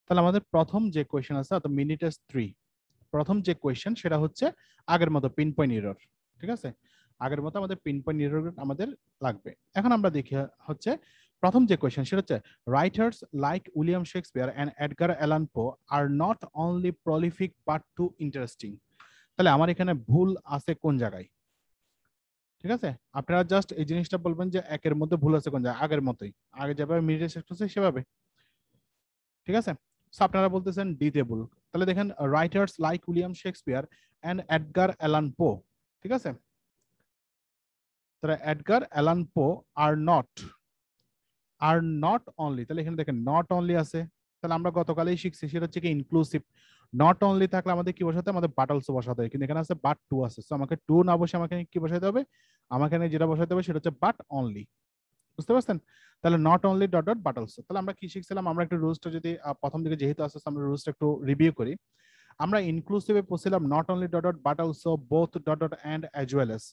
তাহলে আমাদের প্রথম যে কোয়েশ্চেন আছে অর্থাৎ মিনি টেস্ট 3, প্রথম যে কোয়েশ্চেন সেটা হচ্ছে আগের মতো পিন পয়েন্ট এরর। ঠিক আছে, আগের মতো আমাদের পিন পয়েন্ট এরর আমাদের লাগবে। এখন আমরা দেখি হচ্ছে প্রথম যে কোয়েশ্চেন সেটা হচ্ছে writers like William Shakespeare and Edgar Allan Poe are not only prolific but too interesting. তাহলে আমার এখানে ভুল আছে কোন জায়গায়? ঠিক আছে, আপনারা জাস্ট এই জিনিসটা বলবেন যে একের মধ্যে ভুল আছে কোন জায়গায়, আগের মতোই, আগে যেভাবে মিডিয়া শেষ করছে সেভাবে। ঠিক আছে, সো আপনারা বলতেছেন ডিতে ভুল। তাহলে দেখেন writers like William Shakespeare and Edgar Allan Poe. ঠিক আছে, তাহলে Edgar Allan Poe are not only, তাহলে এখানে দেখেন নট অনলি আছে। তাহলে আমরা গতকালই শিখছি সেটা হচ্ছে কি ইনক্লুসিভ। নট অনলি থাকলে আমাদের কি বসাতে, আমাদের বাট অলসো বসাতে হয়, কিন্তু এখানে আছে বাট টু আছে, সো আমাকে টু না বসে আমাকে কি বসাতে হবে, আমাকে এখানে যেটা বসাতে হবে সেটা হচ্ছে বাট অনলি। বুঝতে পারছেন? তাহলে not only dot dot but also. তাহলে আমরা কি শিখছিলাম, আমরা একটু রুলসটা যদি প্রথম দিকে যেহেতু আছে আমরা রুলসটা একটু রিভিউ করি। আমরা ইনক্লুসিভে পড়ছিলাম not only dot dot but also both dot dot and as well as.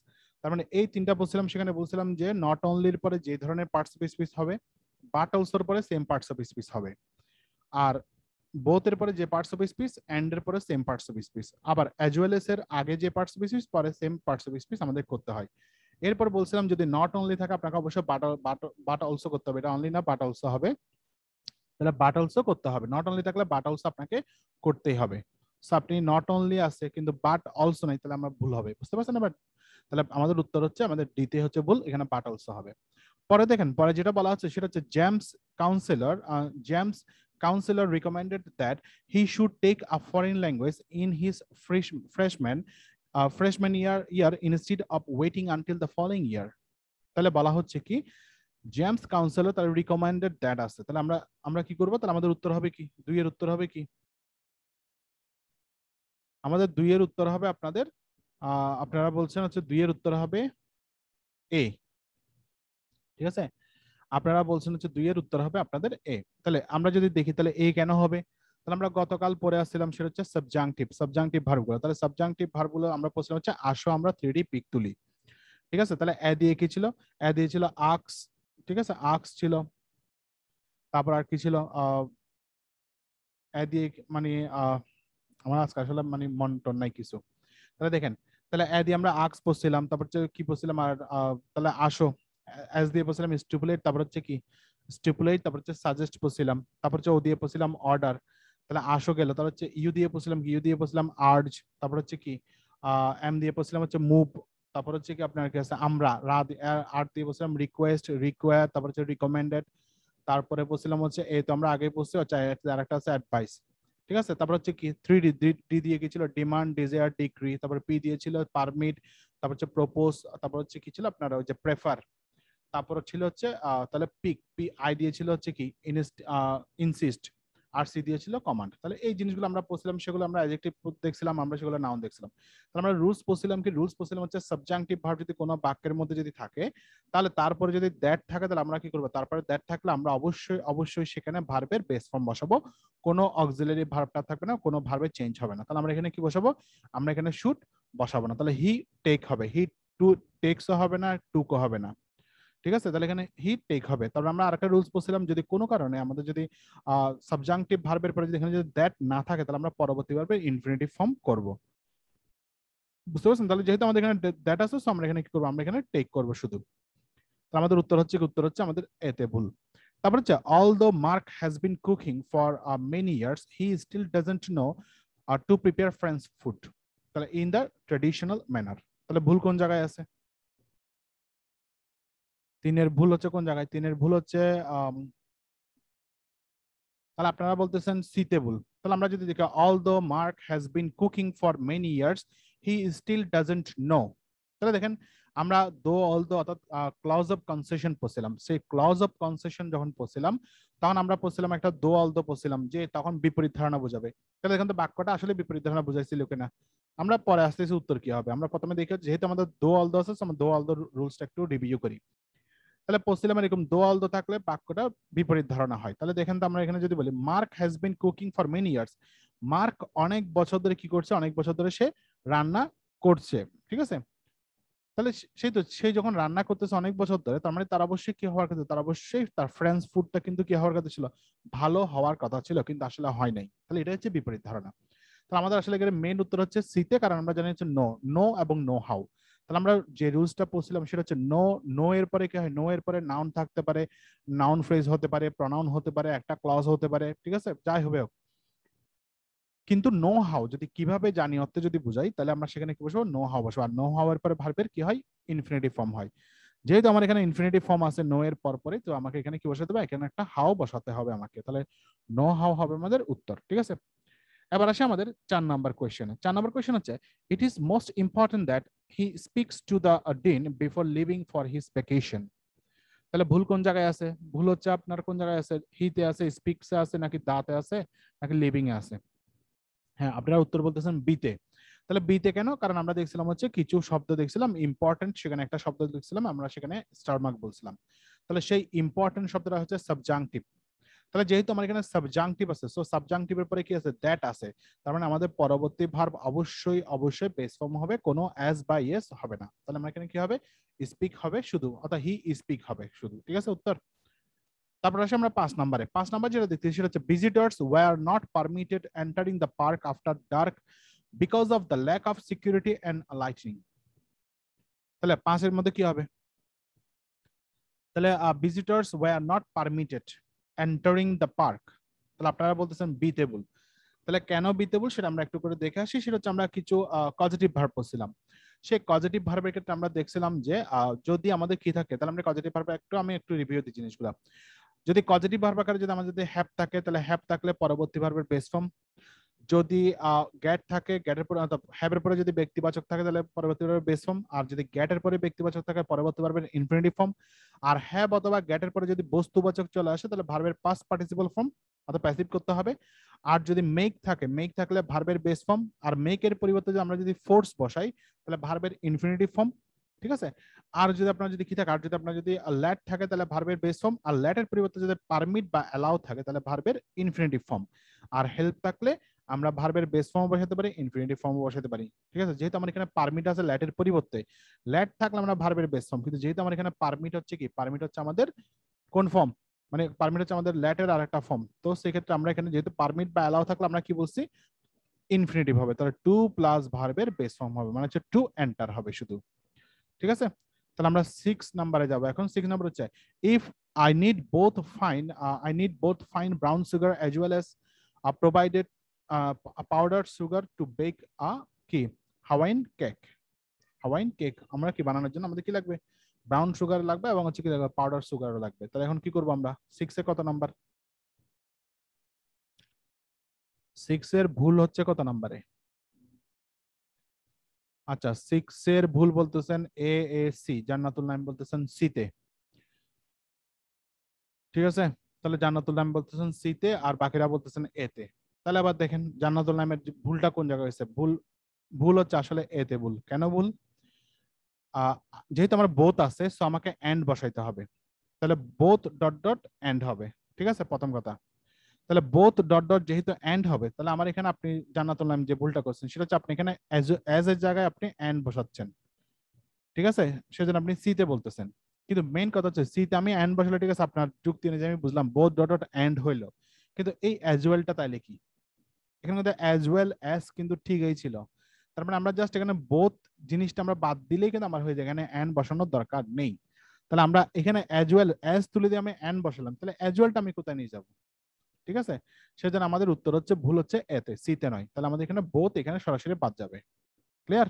তার মানে এই তিনটা পড়ছিলাম, সেখানে বলছিলাম যে নট অনলির পরে যে ধরনের পার্টস অফ স্পিচ হবে, বাট অলসোর পরে সেম পার্টস অফ স্পিচ হবে, আর বোথ এর পরে যে পার্টস অফ স্পিচ, এন্ড এর পরে সেম পার্টস অফ স্পিচ, আবার অ্যাজ ওয়েল এস এর আগে যে পার্টস অফ স্পিচ পরে সেম পার্টস অফ স্পিচ আমাদের করতে হয়। এরপর বলছিলাম যদি নট অনলি থাকে আপনাকে অবশ্যই বাট অলসো করতে হবে, এটা অনলি না বাট অলসো হবে, তাহলে বাট অলসো করতে হবে। নট অনলি থাকলে বাট অলসো আপনাকে করতেই হবে। সো আপনি নট অনলি আছে কিন্তু বাট অলসো নাই, তাহলে আমরা ভুল হবে। বুঝতে পারছেন? এবার তাহলে আমাদের উত্তর হচ্ছে আমাদের ডিতে হচ্ছে ভুল, এখানে বাট অলসো হবে। পরে দেখেন পরে যেটা বলা হচ্ছে সেটা হচ্ছে James counsellor recommended that he should take a foreign language in his freshman year instead of waiting until the following year. তাহলে বলা হচ্ছে কি জেমস কাউন্সিলর তার রিকমেন্ডেড দ্যাট আছে, তাহলে আমরা আমরা কি করবো, তাহলে আমাদের উত্তর হবে কি, দুই এর উত্তর হবে কি, আমাদের দুই এর উত্তর হবে আপনাদের আপনারা বলছেন হচ্ছে দুই এর উত্তর হবে এ। ঠিক আছে, আপনারা বলছেন হচ্ছে দুই এর উত্তর হবে আপনাদের এ। তাহলে আমরা যদি দেখি তাহলে এ কেন হবে, তাহলে আমরা গতকাল পড়ে আসছিলাম সেটা হচ্ছে সাবজাংটিভ ভার্বগুলো। তাহলে সাবজাংটিভ ভার্বগুলো আমরা পড়ছিলাম হচ্ছে আসো আমরা 3D পিক তুলি। ঠিক আছে, তাহলে এ দিয়ে কি ছিল, এ দিয়ে ছিল আক্স। ঠিক আছে, আক্স ছিল, তারপর আর কি ছিল এ দিয়ে মানে আমার আজকে আসলে মানে মন টন নাই কিছু। তাহলে দেখেন, তাহলে এ দিয়ে আমরা আক্স পড়ছিলাম, তারপর হচ্ছে কি পড়ছিলাম আর তাহলে আসো এস দিয়ে পড়ছিলাম স্টিপুলেট, তারপর হচ্ছে কি স্টিপুলেট, তারপর হচ্ছে সাজেস্ট পড়ছিলাম, তারপর হচ্ছে ও দিয়ে পড়ছিলাম অর্ডার। তাহলে আসো গেল, তারপর হচ্ছে ইউ দিয়ে পড়ছিলাম কি, ইউ দিয়ে পড়ছিলাম আর্জ, তারপর হচ্ছে কি এম দিয়ে পড়ছিলাম হচ্ছে মুভ, তারপর হচ্ছে কি আপনার কি আছে আমরা, আর দিয়ে পড়ছিলাম রিকোয়েস্ট রিকোয়ার, তারপর হচ্ছে রিকমেন্ডেড, তারপরে পড়ছিলাম হচ্ছে এই তো আমরা আগে পড়ছি হচ্ছে আর একটা আছে অ্যাডভাইস। ঠিক আছে, তারপর হচ্ছে কি 3D, ডি দিয়ে কি ছিল ডিমান্ড ডিজায়ার ডিক্রি, তারপর পি দিয়েছিল পারমিট, তারপর হচ্ছে প্রপোজ, তারপর হচ্ছে কি ছিল আপনার ওই যে প্রেফার, তারপর ছিল হচ্ছে তাহলে পিক পি আই দিয়েছিল হচ্ছে কি ইনসিস্ট, আর সি দিয়েছিল কমান্ড। তাহলে এই জিনিসগুলো আমরা পড়ছিলাম, সেগুলো আমরা অ্যাডজেক্টিভ দেখছিলাম, আমরা সেগুলো নাউন দেখছিলাম। তাহলে আমরা রুলস পড়ছিলাম কি, রুলস পড়ছিলাম হচ্ছে সাবজাংটিভ ভার্ব যদি কোনো বাক্যের মধ্যে যদি থাকে তাহলে তারপরে যদি দ্যাট থাকে তাহলে আমরা কি করবো, তারপরে দ্যাট থাকলে আমরা অবশ্যই সেখানে ভার্বের বেস ফর্ম বসাবো, কোনো অক্সিলারি ভার্বটা থাকবে না, কোনো ভার্বের চেঞ্জ হবে না। তাহলে আমরা এখানে কি বসাবো, আমরা এখানে শুড বসাবো না, তাহলে হি টেক হবে, হি টু টেক্সও হবে না, টুকও হবে না। ঠিক আছে, তাহলে এখানে হি টেক হবে। তারপর আমরা আরেকটা রুলস বলছিলাম যদি কোনো কারণে আমাদের যদি সাবজাংটিভ ভার্বের পরে যদি এখানে যদি দ্যাট না থাকে তাহলে আমরা পরবর্তী ভার্বে ইনফিনিটিভ ফর্ম করব। বুঝতে পারছেন? তাহলে যেহেতু আমাদের এখানে দ্যাট আছে সো আমরা এখানে কি করব, আমরা এখানে টেক করব শুধু। তাহলে আমাদের উত্তর হচ্ছে আমাদের এতে ভুল। তারপর হচ্ছে although Mark has been cooking for many years he still doesn't know to prepare French food, তাহলে ইন দ্য ট্রেডিশনাল ম্যানার। তাহলে ভুল কোন জায়গায় আছে, তিনের ভুল হচ্ছে কোন জায়গায়, তিনের ভুল হচ্ছে তাহলে আপনারা বলতেছেন সিতে ভুল। তাহলে আমরা যদি দেখি although Mark has been cooking for many years he still doesn't know, তাহলে দেখেন আমরা দো অল দো অর্থাৎ ক্লজ অফ কনসেশন পড়ছিলাম, সেই ক্লজ অফ কনসেশন যখন পড়ছিলাম তখন আমরা পড়ছিলাম একটা দো অল দো পড়ছিলাম যে তখন বিপরীত ধারণা বোঝাবে। তাহলে এখান তো বাক্যটা আসলে বিপরীত ধারণা বুঝাইছিল কিনা, আমরা পরে আসতেছি উত্তর কি হবে। আমরা প্রথমে দেখি যেহেতু আমাদের দো অল দো আছে আমরা দো অল দো রুলসটা একটু রিভিউ করি। তাহলে পশ্চিলাম এরকম দোয়াল দো থাকলে বাক্যটা বিপরীত ধারণা হয়। তাহলে দেখেন তো আমরা এখানে যদি বলি mark has been cooking for many years, mark অনেক বছর ধরে কি করছে, অনেক বছর ধরে সে রান্না করছে। ঠিক আছে, তাহলে সেই যখন রান্না করতেছে অনেক বছর ধরে, তার মানে তার অবশ্যই কি হওয়ার কথা, তার অবশ্যই তার ফ্রেঞ্চ ফুডটা কিন্তু কি হওয়ার কথা ছিল, ভালো হওয়ার কথা ছিল, কিন্তু আসলে হয় নাই। তাহলে এটা হচ্ছে বিপরীত ধারণা। তাহলে আমাদের আসলে মেইন উত্তর হচ্ছে সিতে, কারণ আমরা জানি হচ্ছে নো, নো এবং নো হাউ। তাহলে আমরা যে রুলসটা পড়ছিলাম সেটা হচ্ছে নো, নো এর পরে কি হয়, নো এর পরে নাউন থাকতে পারে, নাউন ফ্রেজ হতে পারে, প্রনাউন হতে পারে, একটা ক্লজ হতে পারে, ঠিক আছে, যাই হবে হোক। কিন্তু নো হাউ যদি কিভাবে জানি অর্থে যদি বুঝাই, তাহলে আমরা সেখানে কি বসবো, নো হাউ বসবো। আর নো হাউ এর পরে ভার্বের কি হয়, ইনফিনিটিভ ফর্ম হয়। যেহেতু আমার এখানে ইনফিনিটিভ ফর্ম আছে নো এর পর পরে, তো আমাকে এখানে কি বসাতে হবে, এখানে একটা হাউ বসাতে হবে আমাকে। তাহলে নো হাউ হবে আমাদের উত্তর, ঠিক আছে। এবার আসে আমাদের 4 নাম্বার কোয়েশ্চেনে। 4 নাম্বার কোয়েশ্চেন হচ্ছে, it is most important that he speaks to the dean before living for his vacation. তাহলে ভুল কোন জায়গায় আছে, ভুল হচ্ছে আপনার কোন জায়গায় আছে, হিতে আছে, স্পিক্সে আছে, নাকি দাতে আছে, নাকি লিভিং এ আছে? হ্যাঁ, আপনারা উত্তর বলতেছেন বিতে। তাহলে বিতে কেন, কারণ আমরা দেখছিলাম হচ্ছে কিছু শব্দ দেখছিলাম ইম্পর্টেন্ট, সেখানে একটা শব্দ দেখছিলাম আমরা, সেখানে স্টার মার্ক বলছিলাম। তাহলে সেই ইম্পর্টেন্ট শব্দটা হচ্ছে সাবজাংটিভ। তাহলে যেহেতু আমার এখানে সাবজাংটিভ আছে, সো সাবজাংটিভের পরে কি আছে, দ্যাট আছে, তার মানে আমাদের পরবর্তী ভার্ব অবশ্যই অবশ্যই বেস ফর্ম হবে, কোনো অ্যাজ বা ইয়েস হবে না। তাহলে আমার এখানে কি হবে, স্পিক হবে শুধু, অর্থাৎ হি স্পিক হবে শুধু, ঠিক আছে উত্তর। তারপর আসে আমরা 5 নম্বরে। 5 নম্বর যেটা দেখতেছি সেটা হচ্ছে, visitors were not permitted entering the park after dark because of the lack of security and lighting. তাহলে 5 এর মধ্যে কি হবে, তাহলে visitors were not permitted entering the park, তাহলে আপনারা বলতেছেন বি টেবল। তাহলে কেন বি টেবল সেটা আমরা একটু করে দেখে আসি। সেটা হচ্ছে আমরা কিছু পজিটিভ ভার্ব পড়ছিলাম, সেই পজিটিভ ভার্বের ক্ষেত্রে আমরা দেখছিলাম যে যদি আমাদের কি থাকে, তাহলে আমরা পজিটিভ ভার্বে আমি একটু রিভিউ দিই জিনিসগুলো। যদি পজিটিভ ভার্ব আকারে যদি আমাদের যদি হ্যাভ থাকে, তাহলে হ্যাভ থাকলে পরবর্তী ভার্বের বেস ফর্ম। যদি গ্যাট থাকে, গ্যাটের পরে হ্যাভের পরে যদি ব্যক্তিবাচক থাকে, তাহলে পরবর্তী ভার্বের বেস ফর্ম। আর যদি গ্যাটের পরে ব্যক্তিবাচক থাকে, পরবর্তী ভার্বের ইনফিনিটিভ ফর্ম। আর হ্যাভ অথবা গ্যাটের পরে যদি বস্তুবাচক চলে আসে, তাহলে ভার্বের পাস্ট পার্টিসিপল ফর্ম অর্থাৎ প্যাসিভ করতে হবে। আর যদি মেক থাকে, মেক থাকলে ভার্বের বেস ফর্ম। আর মেকের পরিবর্তে যদি আমরা যদি ফোর্স বসাই, তাহলে ভার্বের ইনফিনিটিভ ফর্ম, ঠিক আছে। আর যদি আপনার যদি কি থাকে, আর যদি আপনার যদি ল্যাট থাকে, তাহলে ভার্বের বেস ফর্ম। আর ল্যাটের পরিবর্তে যদি পারমিট বা অ্যালাউ থাকে, তাহলে ভার্বের ইনফিনিটিভ ফর্ম। আর হেল্প থাকলে আমরা ভার্বের বেস ফর্ম বসাতে পারি, ইনফিনিটিভ ফর্ম বসাতে পারি, ঠিক আছে। যেহেতু আমার এখানে পারমিট আছে ল্যাটের পরিবর্তে, ল্যাট থাকলে আমরা ভার্বের বেস ফর্ম, কিন্তু যেহেতু আমার এখানে পারমিট হচ্ছে কি, পারমিট হচ্ছে আমাদের কোন ফর্ম, মানে পারমিট হচ্ছে আমাদের ল্যাটের আরেকটা ফর্ম। তো সেক্ষেত্রে আমরা এখানে যেহেতু পারমিট বা অ্যালাউ থাকলে আমরা কি বলছি, ইনফিনিটিভ হবে। তাহলে টু প্লাস ভার্বের বেস ফর্ম হবে, মানে হচ্ছে টু এন্টার হবে শুধু, ঠিক আছে। তাহলে আমরা 6 নম্বরে যাব এখন। 6 নম্বর হচ্ছে, if I need both fine brown sugar as well as provided powdered sugar to bake a কি হাওয়াইন কেক। হাওয়াইন কেক আমরা কি বানানোর জন্য আমাদের কি লাগবে, ব্রাউন সুগার লাগবে এবং হচ্ছে কি লাগবে, পাউডার সুগারও লাগবে। তাহলে এখন কি করব আমরা, 6 এ কত নাম্বার, 6 এর ভুল হচ্ছে কত নাম্বারে? আচ্ছা, 6 এর ভুল বলতেছেন এ এ সি, জান্নাতুল নাইম বলতেছেন সি তে, ঠিক আছে। তাহলে জান্নাতুল নাইম বলতেছেন সি তে, আর বাকিরা বলতেছেন এ তে। তাহলে আবার দেখেন জান্নাতুল নাইমের ভুলটা কোন জায়গায় হয়েছে, ভুল ভুল হচ্ছে আসলে এ তে ভুল। কেন ভুল, আহ, যেহেতু আমার বোথ আছে, সো আমাকে এন্ড বসাইতে হবে। তাহলে বোথ ডট ডট এন্ড হবে, ঠিক আছে, প্রথম কথা। তাহলে বোথ ডট ডট যেহেতু এন্ড হবে, তাহলে আমার এখানে আপনি জান্নাতুল নাইম যে ভুলটা করছেন সেটা হচ্ছে আপনি এখানে এজ এর জায়গায় আপনি এন্ড বসাচ্ছেন, ঠিক আছে, সেজন্য আপনি সি তে বলতেছেন। কিন্তু মেইন কথা হচ্ছে সি তে আমি এন্ড বসালে, ঠিক আছে, আপনার যুক্তি অনুযায়ী আমি বুঝলাম বোথ ডট ডট এন্ড হইলো, কিন্তু এই অ্যাজ ওয়েলটা তাইলে কি, এখানে মধ্যে অ্যাজ ওয়েল অ্যাজ কিন্তু ঠিকই ছিল। তার মানে আমরা জাস্ট এখানে বোথ জিনিসটা আমরা বাদ দিলেই কিন্তু আমার হয়ে যায়, এখানে এন্ড বসানোর দরকার নেই। তাহলে আমরা এখানে অ্যাজ ওয়েল অ্যাজ তুলে দিয়ে আমি এন্ড বসালাম, তাহলে অ্যাজ ওয়েলটা আমি কোথায় নিয়ে যাব, ঠিক আছে। সেজন্য আমাদের উত্তর হচ্ছে ভুল হচ্ছে এতে, সিতে নয়। তাহলে আমাদের এখানে বোথ এখানে সরাসরি বাদ যাবে, ক্লিয়ার।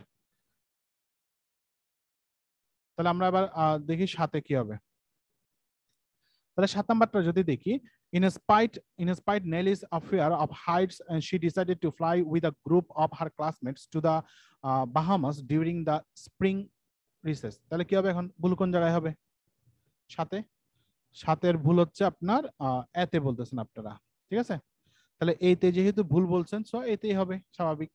তাহলে আমরা আবার দেখি সাথে কি হবে। তাহলে 7 নাম্বারটা যদি দেখি, in spite Nelly's affair of heights, and she decided to fly with a group of her classmates to the Bahamas during the spring recess। তাহলে কি হবে এখন, ভুল কোন জায়গায় হবে, সাথে। সাথের ভুল হচ্ছে আপনার এতে বলতেছেন আপনারা, ঠিক আছে। তাহলে এইতে যেহেতু ভুল বলছেন, সো এতেই হবে স্বাভাবিক।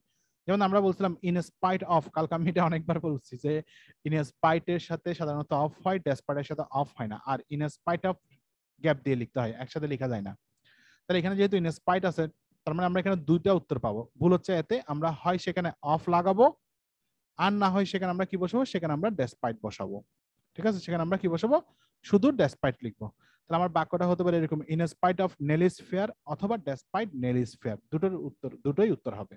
যেমন আমরা বলছিলাম ইন স্পাইট অফ, কালকে আমি এটা অনেকবার বলছি যে ইন স্পাইট এর সাথে সাধারণত অফ হয়, ডেসপাইট এর সাথে অফ হয় না, আর ইন স্পাইট অফ গ্যাপ দিয়ে লিখতে হয়, একসাথে লেখা যায় না। তাহলে এখানে যেহেতু ইন স্পাইট আছে, তার মানে আমরা এখানে দুইটা উত্তর পাবো। ভুল হচ্ছে এতে, আমরা হয় সেখানে অফ লাগাবো, আর না হয় সেখানে আমরা কি বসাবো, সেখানে আমরা ডেসপাইট বসাবো। ঠিক আছে, সেখানে আমরা কি বসাবো, শুধু ডেসপাইট লিখবো। তাহলে আমার বাক্যটা হতে পারে এরকম, ইন স্পাইট অফ নেলিস ফেয়ার অথবা ডেসপাইট নেলিস ফেয়ার, দুটোই উত্তর হবে।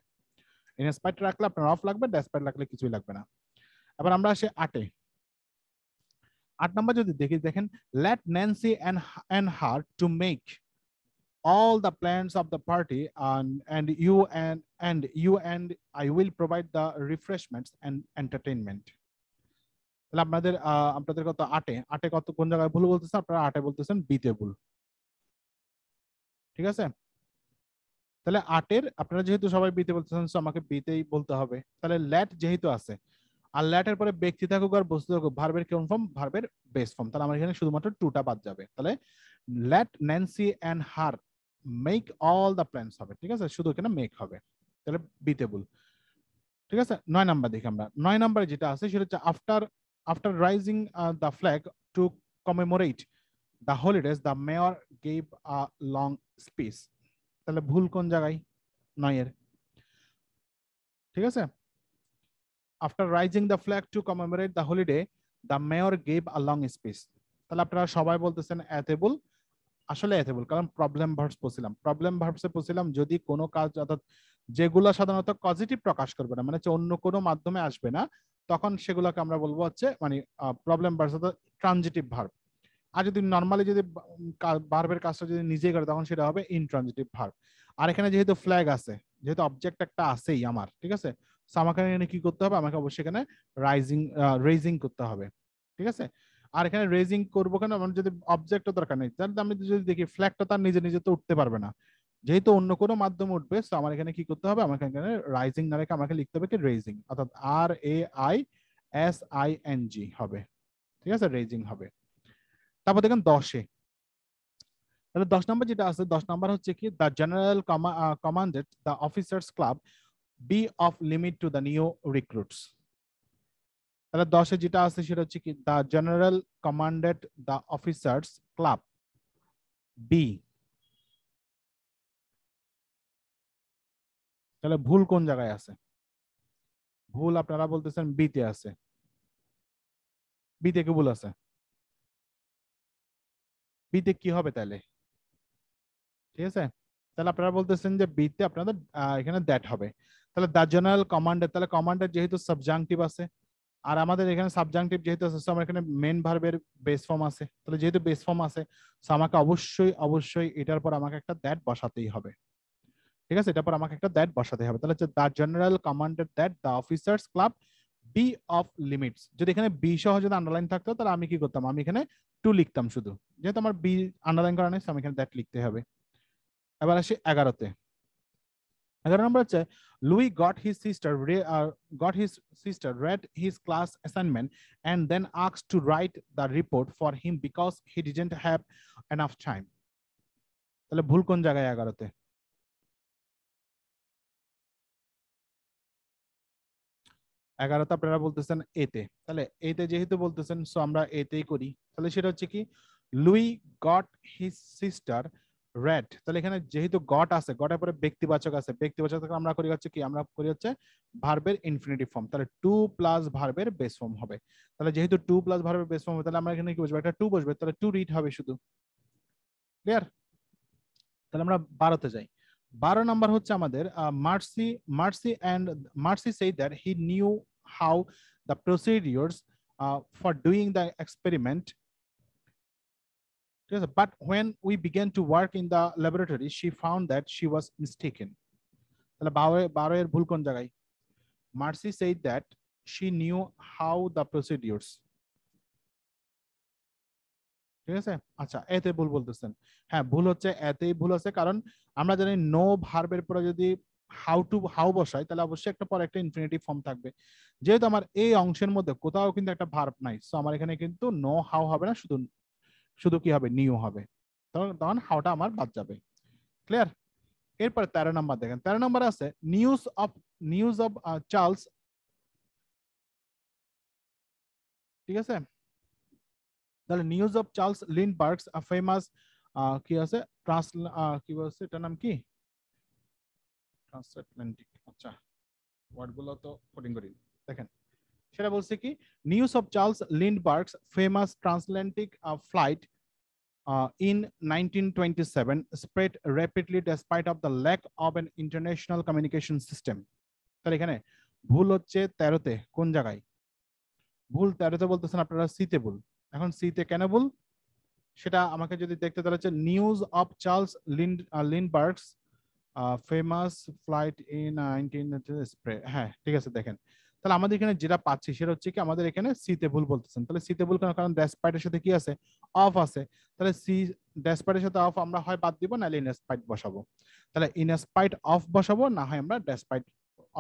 ইন স্পাইট রাখলে আপনার অফ লাগবে, ডেসপাইট রাখলে কিছুই লাগবে না। এবার আমরা আসি 8-এ। 8 নাম্বার যদি দেখি, দেখেন, let Nancy and her to make all the plans of the party, and you and I will provide the refreshments and entertainment. তাহলে আপনাদের কত 8-এ কত কোন জায়গায় ভুল বলতেছেন, আপনারা 8-এ বলতেছেন বিতে ভুল। ঠিক আছে, তাহলে 8-এর আপনারা যেহেতু সবাই বিতে বলতেছেন, সো আমাকে বিতেই বলতে হবে। তাহলে লেট যেহেতু আছে, আর লেটের পরে ব্যক্তি থাকুক আর বস্তু থাকুক, ভার্বের কোন ফর্ম, ভার্বের বেস ফর্ম, তাহলে আমার এখানে শুধুমাত্র টুটা বাদ যাবে। তাহলে let Nancy and her make all the plans হবে। ঠিক আছে, শুধু এখানে মেক হবে, তাহলে বিটেবল। ঠিক আছে, 9 নাম্বার দেখি আমরা। 9 নাম্বারে যেটা আছে সেটা হচ্ছে after rising the flag two commemorate the holidays the mayor gave a long speech. তাহলে ভুল কোন জায়গায়, 9-এর। ঠিক আছে, after rising the flag two commemorate the holiday the mayor gave a long speech. তাহলে আপনারা সবাই বলতেছেন এথেবল, আসলে এথেবল, কারণ প্রবলেম ভার্বস পড়ছিলাম। প্রবলেম ভার্বসে পড়ছিলাম যদি কোনো কাজ, অর্থাৎ যেগুলো সাধারণত পজিটিভ প্রকাশ করবে না, মানে হচ্ছে অন্য কোনো মাধ্যমে আসবে না, তখন সেগুলোকে আমরা বলবো হচ্ছে মানে প্রবলেম ভার্বস, অর্থাৎ ট্রানজিটিভ ভার্ব। আর যদি নর্মালি যদি ভার্বের কাজটা যদি নিজেই করে, তখন সেটা হবে ইনট্রানজিটিভ ভার্ব। আর এখানে যেহেতু ফ্ল্যাগ আছে, যেহেতু অবজেক্ট একটা আছেই আমার, ঠিক আছে, সো আমাকে এখানে কি করতে হবে, আমাকে অবশ্যই এখানে রেজিং করতে হবে। ঠিক আছে, আর এখানে রেজিং করবো কেন, আমার যদি অবজেক্টও দরকার নেই, তাহলে আমি যদি দেখি ফ্ল্যাগটা তার নিজে নিজে তো উঠতে পারবে না, যেহেতু অন্য কোনো মাধ্যমে উঠবে, সো আমার এখানে কি করতে হবে, আমাকে এখানে রাইজিং না রেখে আমাকে লিখতে হবে কি রেজিং, অর্থাৎ RAISING হবে। ঠিক আছে, রেজিং হবে। তারপর দেখেন 10-এ, তাহলে 10 নম্বর যেটা আছে, 10 নম্বর হচ্ছে কি, the general commanded the officers club be off limit to the new recruits. তাহলে 10-এ যেটা আছে সেটা হচ্ছে কি, the general commanded the officers club be. তাহলে ভুল কোন জায়গায় আছে, ভুল আপনারা বলতেছেন বিতে আছে, বিতে কি ভুল আছে, বিতে কি হবে তাহলে? ঠিক আছে, তাহলে আপনারা বলতেছেন যে বিতে আপনাদের এখানে দ্যাট হবে। তাহলে দ্য জেনারেল কমান্ডেড, তাহলে কমান্ডেড যেহেতু সাবজাংটিভ আছে, আর আমাদের এখানে সাবজাংটিভ যেহেতু আছে, আমার এখানে মেন ভার্বের বেস ফর্ম আছে, তাহলে যেহেতু বেস ফর্ম আছে, আমাকে অবশ্যই এটার পর আমাকে একটা দ্যাট বসাতেই হবে। ঠিক আছে, এটার পর আমাকে একটা দ্যাট বসাতে হবে। তাহলে হচ্ছে the general commanded that the officers club be off limits. যদি এখানে বি সহ যদি আন্ডারলাইন থাকতো, তাহলে আমি কি করতাম, আমি এখানে টু লিখতাম শুধু, যেহেতু আমার বি আন্ডারলাইন করা নেই, আমি এখানে দ্যাট লিখতে হবে। এবার আসি 11-তে। 11 নম্বর হচ্ছে, Luis got his sister read his class assignment and then asked to write the report for him because he didn't have enough time. তাহলে ভুল কোন জায়গায় 11-তে? 11তে আপনারা বলতেছেন এতে, তাহলে এতে যেহেতু বলতেছেন, সো আমরা এতেই করি। তাহলে সেটা হচ্ছে কি, Louis got his sister red. তাহলে এখানে যেহেতু গট আছে, গটের পরে ব্যক্তিবাচক আছে, ব্যক্তিবাচক থাকলে আমরা করি হচ্ছে কি, আমরা করি হচ্ছে ভার্বের ইনফিনিটিভ ফর্ম, তাহলে টু প্লাস ভার্বের বেস ফর্ম হবে। তাহলে যেহেতু টু প্লাস ভার্বের বেস ফর্ম হবে, তাহলে আমরা এখানে কি বসবো, একটা টু বসবে, তাহলে টু রিড হবে শুধু। ক্লিয়ার? তাহলে আমরা 12-তে যাই। 12 নাম্বার হচ্ছে আমাদের mercy said that he knew how the procedures for doing the experiment. ঠিক আছে, but when we began to work in the laboratory she found that she was mistaken. তাহলে 12 এর ভুল কোন জায়গায়? Marcy said that she knew how the procedures। ঠিক আছে, আচ্ছা, এতে ভুল বলতেছেন। হ্যাঁ, ভুল হচ্ছে এতেই ভুল আছে, কারণ আমরা জানি নো ভার্বের পরে যদি হাউ বসাই, তাহলে অবশ্যই একটা পরে একটা ইনফিনিটিভ ফর্ম থাকবে। যেহেতু আমার এই অংশের মধ্যে কোথাও কিন্তু একটা ভার্ব নাই, সো আমার এখানে কিন্তু নো হাউ হবে না, শুধু শুধু কি হবে, নিউ হবে, তখন হাউটা আমার বাদ যাবে। ক্লিয়ার? এরপরে 13 নাম্বার দেখেন। 13 নাম্বার আছে নিউজ অফ চার্লস। ঠিক আছে, তাহলে news of Charles Lindbergh's famous কি আছে কি বলছে, এটার নাম কি, ট্রান্সঅ্যাটলান্টিক। আচ্ছা, ওয়ার্ডগুলো তো কোডিং করি। দেখেন, সেটা বলছে কি, news of Charles Lindbergh's famous transatlantic flight in 1927 spread rapidly despite of the lack of an international communication system. তাহলে এখানে ভুল হচ্ছে 13তে, কোন জায়গায় ভুল? 13তে বলতেছেন আপনারা সিতে ভুল। এখন সিতে কেন ভুল সেটা আমাকে যদি দেখতে, তাহলে হচ্ছে news of Charles Lindbergh's famous flight in 19 spread. হ্যাঁ ঠিক আছে, দেখেন তাহলে আমাদের এখানে যেটা পাচ্ছি সেটা হচ্ছে কি, আমাদের এখানে সিতে ভুল বলতেছেন। তাহলে সিতে ভুল কেন? কারণ ডেসপাইটের সাথে কি আছে, অফ আছে। তাহলে সি ডেসপাইটের সাথে অফ আমরা হয় বাদ দিব, নাহলে ইনস্পাইট বসাবো। তাহলে ইনস্পাইট অফ বসাবো, না হয় আমরা ডেসপাইট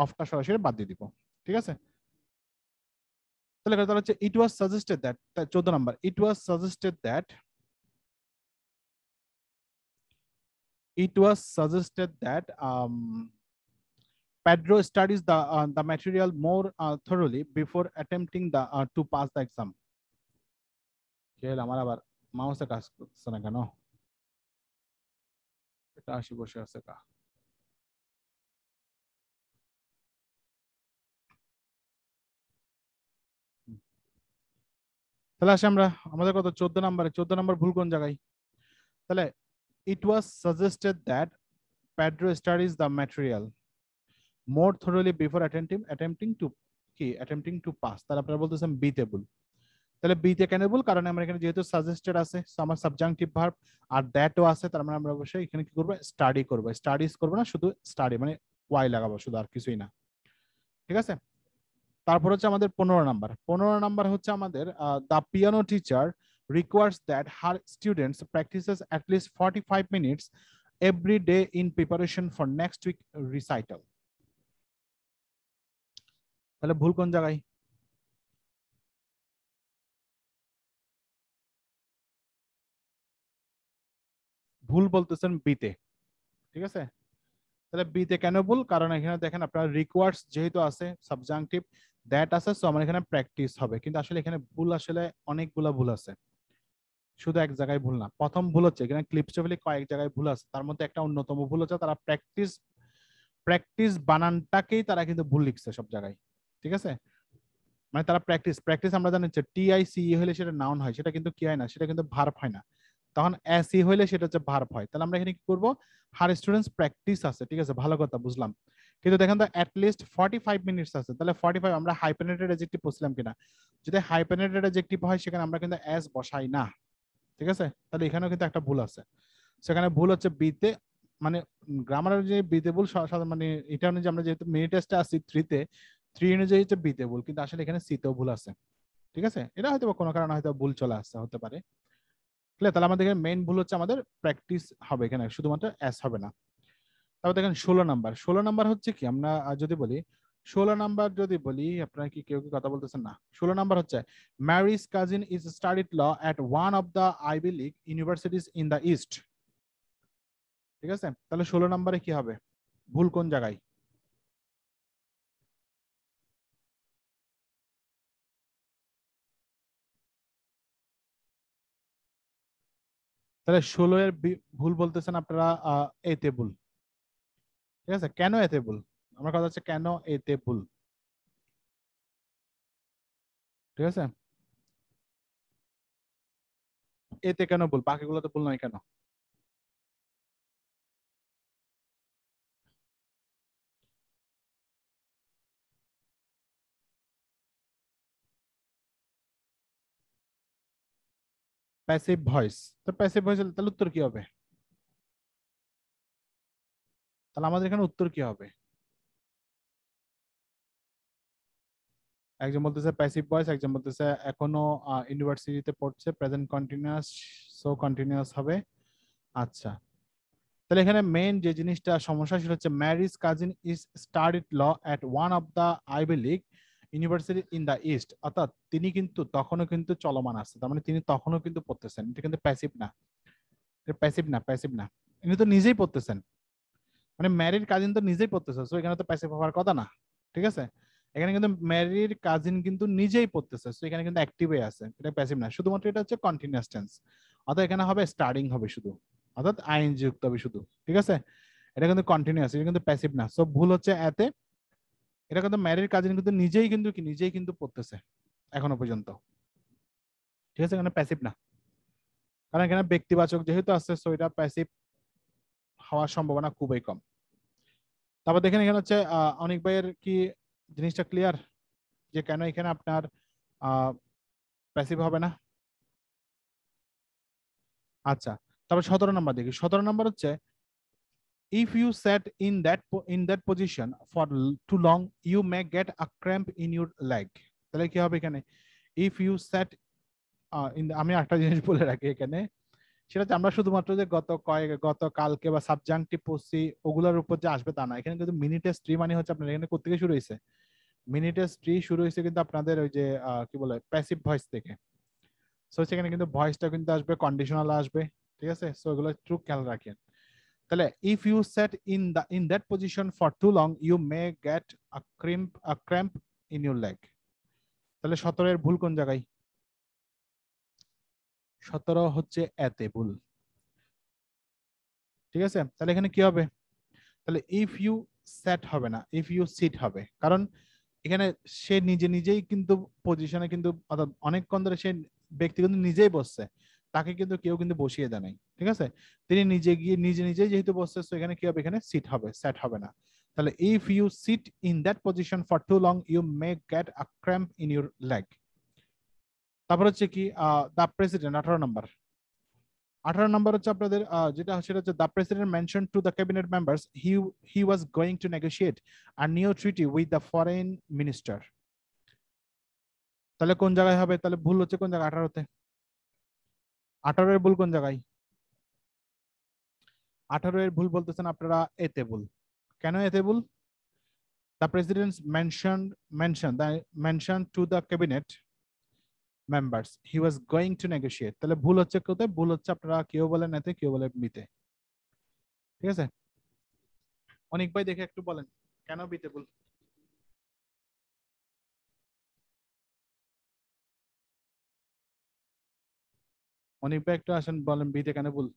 অফটা সরাসরি বাদ দিয়ে দিব। ঠিক আছে, তাহলে হচ্ছে it was suggested that, 14 number, it was suggested that Pedro studies the material more thoroughly before attempting to pass the exam. আমার আবার মাউসে কাজ করতেছে না কেন? এটা আসি বসে আছে কা? তাহলে আসি আমরা আমাদের কত 14 নম্বরে, 14 নম্বর ভুল কোন জায়গায়? তাহলে it was suggested that Pedro studies the material more thoroughly before attempting to pass. তাহলে আপনারা বলতেছেন বি তে ভুল। তাহলে বি তে কেন ভুল? কারণ আমরা এখানে যেহেতু সাজেস্টেড আছে, আমার সাবজাংটিভ ভার্ব আর দ্যাটও আছে, তার মানে আমরা অবশ্যই এখানে কি করব, স্টাডি করব। স্টাডিজ করব না, শুধু স্টাডি মানে ওয়াই লাগাবো শুধু, আর কিছুই না। ঠিক আছে, তারপর হচ্ছে আমাদের 15 নাম্বার। 15 নাম্বার হচ্ছে আমাদের the piano teacher requires that her students practices at least 45 minutes every day in preparation for next week recital. তাহলে ভুল কোন জায়গায়? ভুল বলতেছেন বিতে। ঠিক আছে, তাহলে বিতে কেন ভুল? কারণ এখানে দেখেন আপনার রিকোয়ার্স যেহেতু আছে, সাবজাংটিভ দ্যাট আছে, সো আমার এখানে প্র্যাকটিস হবে। কিন্তু আসলে এখানে ভুল আসলে অনেকগুলা ভুল আছে, শুধু এক জায়গায় ভুল না। প্রথম ভুল হচ্ছে এখানে ক্লিপস্টেবলি কয়েক জায়গায় ভুল আছে, তার মধ্যে একটা অন্যতম ভুল হচ্ছে তারা প্র্যাকটিস বানানটাকেই তারা কিন্তু ভুল লিখছে সব জায়গায়। ঠিক আছে, মানে তারা প্র্যাকটিস আমরা জানি যে টিআইসি হলে সেটা নাউন হয়, সেটা কিন্তু কি হয় না, সেটা কিন্তু ভার্ব হয় না। তখন এসি হইলে সেটা হচ্ছে ভার্ব হয়। তাহলে আমরা এখানে কি করব, হার স্টুডেন্টস প্র্যাকটিস আছে, ঠিক আছে ভালো কথা বুঝলাম, কিন্তু দেখেন তো অ্যাটলিস্ট 45 মিনিটস আছে। তাহলে 45 আমরা হাইপেনেটেড অ্যাডজেক্টিভ বলছিলাম কিনা? যদি হাইপেনেটেড অ্যাডজেক্টিভ হয় সেখানে আমরা কিন্তু এস বসাই না। ঠিক আছে, তাহলে এখানেও কিন্তু একটা ভুল আছে। সেখানে ভুল হচ্ছে বিতে, মানে গ্রামারের যে বিতে ভুল, মানে এটা অনুযায়ী আমরা যেহেতু মিনি টেস্টে আসি 3-তে, 3 অনুযায়ী হচ্ছে বিতে ভুল, কিন্তু আসলে এখানে সিতেও ভুল আছে। ঠিক আছে, এটা হয়তো কোনো কারণে হয়তো ভুল চলে আসছে, হতে পারে। তাহলে আমাদের এখানে মেইন ভুল হচ্ছে আমাদের প্র্যাকটিস হবে, এখানে শুধুমাত্র এস হবে না। তারপর দেখেন 16 নাম্বার। 16 নাম্বার হচ্ছে কি, আমরা যদি বলি 16 নাম্বার যদি বলি, আপনারা কি কেউ কি কথা বলতেছেন না? 16 নাম্বার হচ্ছে Marie's cousin is studied law at one of the Ivy League universities in the East. ঠিক আছে, তাহলে 16 নাম্বারে কি হবে, ভুল কোন জায়গায়? তাহলে 16 এর ভুল বলতেছেন আপনারা এতে ভুল। ঠিক আছে, কেন এতে ভুল? আমার কথা হচ্ছে কেন এতে ভুল। ঠিক আছে, এতে কেন ভুল, বাকিগুলো তো ভুল নয় কেন? Passive voice. তো প্যাসিভ ভয়েস তাহলে উত্তর কি হবে? তাহলে আমাদের এখানে উত্তর কি হবে? একজন বলতেছে প্যাসিভ ভয়েস, একজন বলতেছে এখনো ইউনিভার্সিটিতে পড়ছে, প্রেজেন্ট কন্টিনিউয়াস, সো কন্টিনিউয়াস হবে। আচ্ছা, তাহলে এখানে মেইন যে জিনিসটা সমস্যা সেটা হচ্ছে Marie's cousin is studied law at one of the Ivy League university in the East. অর্থাৎ তিনি কিন্তু তখনও কিন্তু চলমান আছে, তার মানে তিনি তখনও কিন্তু পড়তেছেন। এটা কিন্তু প্যাসিভ না, প্যাসিভ না, ইনি তো নিজেই পড়তেছেন, মানে ম্যারিড কাজিন তো নিজেই পড়তেছে, সো এখানে তো প্যাসিভ হওয়ার কথা না। ঠিক আছে, এখানে কিন্তু ম্যারিড কাজিন কিন্তু নিজেই পড়তেছে, সো এখানে কিন্তু অ্যাক্টিভে আছে, এটা প্যাসিভ না, শুধুমাত্র এটা হচ্ছে কন্টিনিউয়াস টেন্স। অর্থাৎ এখানে হবে স্টার্টিং হবে শুধু, অর্থাৎ আইএনজি যুক্ত হবে শুধু। ঠিক আছে, এটা কিন্তু কন্টিনিউয়াস, এটা কিন্তু প্যাসিভ না, সো ভুল হচ্ছে এতে। এটা কিন্তু ম্যারিড কাজিন কিন্তু নিজেই কিন্তু পড়তেছে এখনো পর্যন্ত, ঠিক আছে, এখানে প্যাসিভ না, কারণ এখানে ব্যক্তিবাচক যেহেতু আছে, সো এটা প্যাসিভ হওয়ার সম্ভাবনা খুবই কম। তারপর দেখেন এখানে হচ্ছে অনেক ভাইয়ের কি জিনিসটা ক্লিয়ার যে কেন এখানে আপনার প্যাসিভ হবে না? আচ্ছা, তারপর 17 নম্বর দেখি। 17 নম্বর হচ্ছে if you sat in that position for too long you may get a cramp in your leg। তাহলে কি হবে এখানে? if you sat আমি একটা জিনিস বলে রাখি এখানে, সেটা হচ্ছে আমরা শুধুমাত্র যে গত কালকে বা সাবজাংটিভ পড়ছি ওগুলোর উপর যে আসবে তা না, এখানে কিন্তু মিনিটেস ট্রি মানে হচ্ছে আপনার এখানে কোথা থেকে শুরু হয়েছে? মিনিটেস ট্রি শুরু হয়েছে কিন্তু আপনাদের ওই যে কি বলে প্যাসিভ ভয়েস থেকে। সো সেখানে কিন্তু ভয়েসটা কিন্তু আসবে, কন্ডিশনাল আসবে, ঠিক আছে? সো এগুলো একটু খেয়াল রাখেন। তাহলে if you set in that position for too long you may get a cramp in your leg. তাহলে 17 এর ভুল কোন জায়গায়? 17 হচ্ছে এতে ভুল, ঠিক আছে? তাহলে এখানে কি হবে? তাহলে ইফ ইউ সেট হবে না, ইফ ইউ সিট হবে, কারণ এখানে সে নিজেই কিন্তু পজিশনে কিন্তু অর্থাৎ অনেকক্ষণ ধরে সে ব্যক্তি কিন্তু নিজেই বসছে, তাকে কিন্তু কেউ কিন্তু বসিয়ে দেয় নাই, ঠিক আছে? তিনি নিজে গিয়ে নিজেই যেহেতু বসছে, তো এখানে কি হবে? এখানে সিট হবে, সেট হবে না। তাহলে if you sit in that position for too long you may get a cramp in your leg. তারপর হচ্ছে কি দ্য প্রেসিডেন্ট 18 নম্বর। 18 নম্বর হচ্ছে আপনাদের যেটা সেটা হচ্ছে the president mention to the cabinet members he was going to negotiate a new treaty with the foreign minister. তাহলে কোন জায়গায় হবে? তাহলে ভুল হচ্ছে কোন জায়গায়? 18তে। 18 এর ভুল কোন জায়গায়? 18 এর ভুল বলতেছেন আপনারা এতে ভুল। কেন এতে ভুল? The president mention to the cabinet members he was going to negotiate. তাহলে ভুল হচ্ছে কোথায়? ভুল হচ্ছে আপনারা কেউ বলেন এতে, কেউ বলেন বিতে, ঠিক আছে? অনেক ভাই দেখে একটু বলেন কেন বিতে ভুল? অনেক ভাই একটু আসেন, বলেন বিতে কেন ভুল?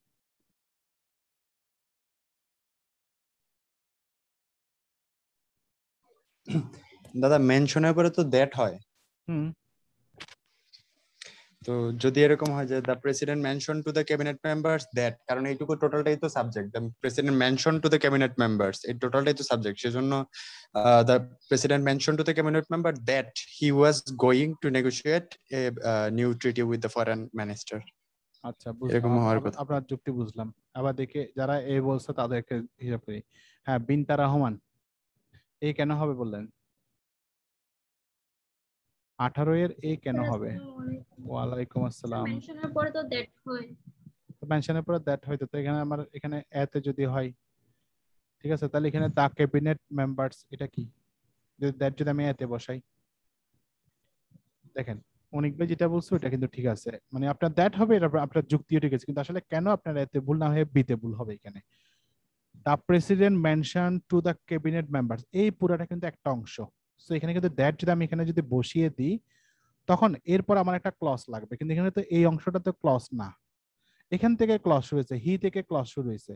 দাদা মেনশনের পরে তো দ্যাট হয়, হুম, তো যদি এরকম হয় যে the president mention to the cabinet members that, কারণ এইটুকু টোটালটাই তো subject, the president mention to the cabinet members এই টোটালটাই তো সাবজেক্ট, সেজন্য the president mention to the cabinet member that he was going to negotiate a new treaty with the foreign minister, আচ্ছা বুঝলাম, এরকম হওয়ার কথা। আপনার যুক্তি বুঝলাম। আবার দেখে যারা এ বলছে তাদেরকে হিসাব করি। হ্যাঁ, বিনতা রহমান, এ কেন হবে বললেন? 18 এর এ কেন হবে? ওয়ালাইকুম আসসালাম। মেনশনের পরে তো দ্যাট হয়। মেনশনের পরে দ্যাট হয়তো, তো এখানে আমার এখানে এতে যদি হয়, ঠিক আছে, তাহলে এখানে দা ক্যাবিনেট মেম্বার্স এটা কি? যদি দ্যাট যদি আমি এতে বসাই, দেখেন অনেক ভাই যেটা বলছো এটা কিন্তু ঠিক আছে, মানে আপনার দ্যাট হবে, এটা আপনার যুক্তিও ঠিক আছে, কিন্তু আসলে কেন আপনার এতে ভুল না হয়ে বিতে ভুল হবে? এখানে the president mention to the cabinet members এই পুরোটা কিন্তু একটা অংশ। সো এখানে কিন্তু দ্যাট যদি আমি এখানে যদি বসিয়ে দিই, তখন এরপর আমার একটা ক্লজ লাগবে, কিন্তু এখানে তো এই অংশটা তো ক্লজ না, এখান থেকে ক্লজ শুরু হয়েছে, হি থেকে ক্লজ শুরু হয়েছে।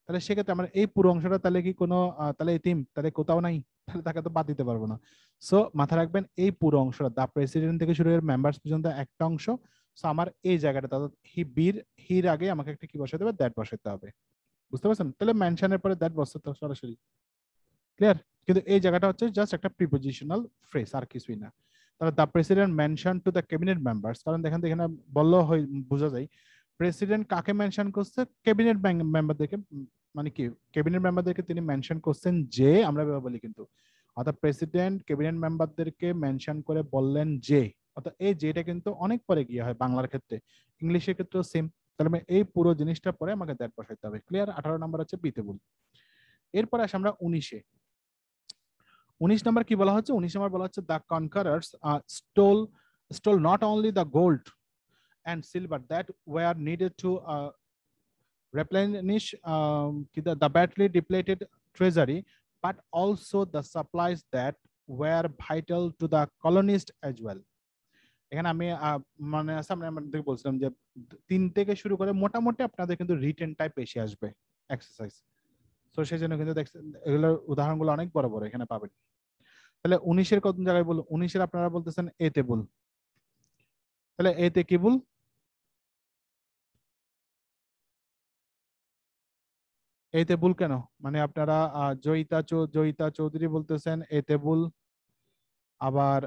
তাহলে সেক্ষেত্রে আমার এই পুরো অংশটা তাহলে কি কোনো তাহলে এতিম তাহলে কোথাও নাই, তাহলে তাকে তো বাদ দিতে পারবো না। সো মাথায় রাখবেন এই পুরো অংশটা দা প্রেসিডেন্ট থেকে শুরু হয়ে মেম্বার্স পর্যন্ত একটা অংশ। সো আমার এই জায়গাটা হির আগে আমাকে একটা কি বসাতে হবে? দ্যাট বসাতে হবে, বুঝতে পারছেন? তাহলে মেনশনের পরে দ্যাট বসাতে হবে সরাসরি, ক্লিয়ার? কিন্তু এই জায়গাটা হচ্ছে জাস্ট একটা প্রিপোজিশনাল ফ্রেজ, আর কিছুই না। তাহলে the president mention to the cabinet members, কারণ দেখেন তো এখানে বললেও হয়, বোঝা যায় প্রেসিডেন্ট কাকে মেনশন করছে? ক্যাবিনেট মেম্বারদেরকে, মানে কি ক্যাবিনেট মেম্বারদেরকে তিনি মেনশন করছেন যে, আমরা বলি কিন্তু, অর্থাৎ প্রেসিডেন্ট ক্যাবিনেট মেম্বারদেরকে মেনশন করে বললেন যে, অর্থাৎ এই যেটা কিন্তু অনেক পরে গিয়ে হয় বাংলার ক্ষেত্রে, ইংলিশের ক্ষেত্রেও সেম। তাহলে আমি এই পুরো জিনিসটা পরে আমাকে দ্যাট বসাইতে হবে, ক্লিয়ার? 18 নম্বর হচ্ছে বিতে ভুল। এরপরে আসে আমরা 19-এ। 19 নম্বর কি বলা হচ্ছে? 19 নম্বর বলা হচ্ছে the conquerors stole not only the gold and silver that were needed to replenish the badly depleted treasury, but also the supplies that were vital to the colonists as well. এখানে আমি মানে সামনে আমাদের বলছিলাম যে 3 থেকে শুরু করে মোটামুটি আপনাদের কিন্তু রিটেন টাইপ বেশি আসবে এক্সারসাইজ। তো সেই জন্য কিন্তু দেখছেন এগুলোর উদাহরণগুলো অনেক বড় বড় এখানে পাবেন। তাহলে 19-এর কোন জায়গায় বল? 19-এর আপনারা বলতেছেন এ তে বল। তাহলে এ তে কি বল? এ তে বল কেন? মানে আপনারা জয়িতা চৌধুরী বলতেছেন এ তে বল, আবার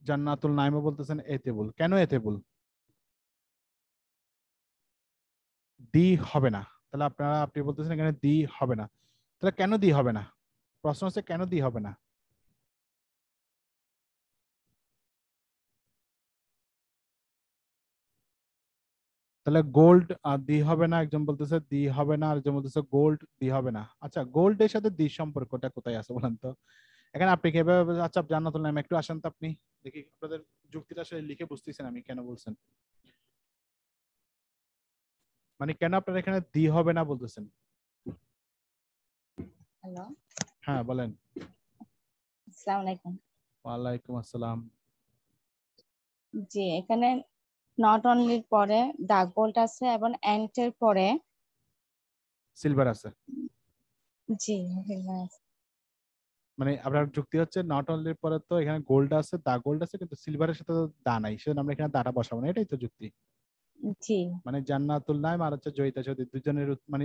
জান্নাতুল নাইমও বলতেছেন এ তে বল। কেন এ তে বল? ডি হবে না। তাহলে আপনি বলতেছেন এখানে ডি হবে না। তাহলে কেন ডি হবে না? প্রশ্ন হচ্ছে কেন ডি হবে না? তাহলে গোল্ড দি হবে না, একজন বলতেছে দি হবে না, আরেকজন বলতেছে গোল্ড দি হবে না। আচ্ছা, গোল্ডের সাথে দি সম্পর্কটা কোথায় আছে বলেন তো? এখানে আপনি কিভাবে, আচ্ছা জান্নাতুল নাইম একটু আসেন তো আপনি, দেখি আপনাদের যুক্তিটা আসলে লিখে বুঝতেছেন আমি কেন বলছেন, মানে কেন আপনারা এখানে দি হবে না বলতেছেন? হ্যালো, হ্যাঁ বলেন। আসসালামু আলাইকুম। ওয়ালাইকুম আসসালাম। জি, এখানে নট অনলির পরে দা গোল্ড আছে এবং এন্টের পরে সিলভার আছে। জি silver আছে। মানে আপনার যুক্তি হচ্ছে নট অনলির পরে তো এখানে গোল্ড আছে, দা গোল্ড আছে, কিন্তু সিলভারের সাথে তো দা নাই, সেজন্য আমরা এখানে দাটা বসাবো না, এটাই তো যুক্তি। জি মানে জান্নাতুল নাইম আর হচ্ছে জয়িতা চৌধুরী দুজনের মানে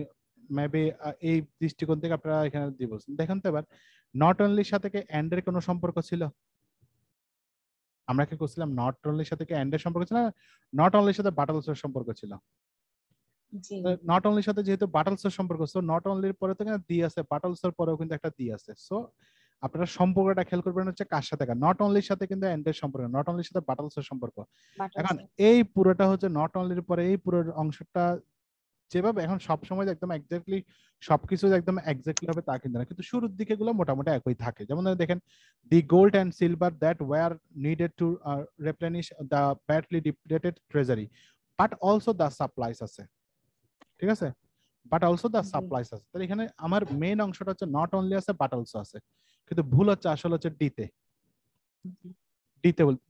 মেবি এই দৃষ্টিকোণ থেকে আপনারা এখানে দিব। দেখেন তো এবার, নট অনলির সাথে কি এন্ড এর কোনো সম্পর্ক ছিল? আমরা কি করছিলাম নট অনলির সাথে কি এন্ড এর সম্পর্ক ছিল? নট অনলির সাথে বাটলস এর সম্পর্ক ছিল। জি নট অনলির সাথে যেহেতু বাটলস এর সম্পর্ক, সো নট অনলির পরে তো এখানে দি আছে, বাটলস এর পরেও কিন্তু একটা দি আছে। সো আপনারা সম্পর্কটা খেয়াল করবেন হচ্ছে কার সাথে, নট অনলির সাথে কিন্তু এন্ড এর সম্পর্ক, নট অনলির সাথে বাটলস এর সম্পর্ক। এখন বাটার এই পুরোটা হচ্ছে নট অনলির পরে এই পুরো অংশটা যেভাবে এখন সবসময় একদম এক্স্যাক্টলি সবকিছু একদম এক্স্যাক্টলি হবে তা কিন্তু না, কিন্তু শুরুর দিকে গুলো মোটামুটি একই থাকে। যেমন ধরেন দেখেন, the gold and silver that were needed to replenish the badly depleted treasury but also the supplies আছে, ঠিক আছে, বাট অলসো দ্য জি সাপ্লাইস আছে। তাহলে এখানে আমার মেইন অংশটা হচ্ছে নট অনলি আছে বাট অলসো আছে, কিন্তু ভুল হচ্ছে আসলে হচ্ছে ডিতে।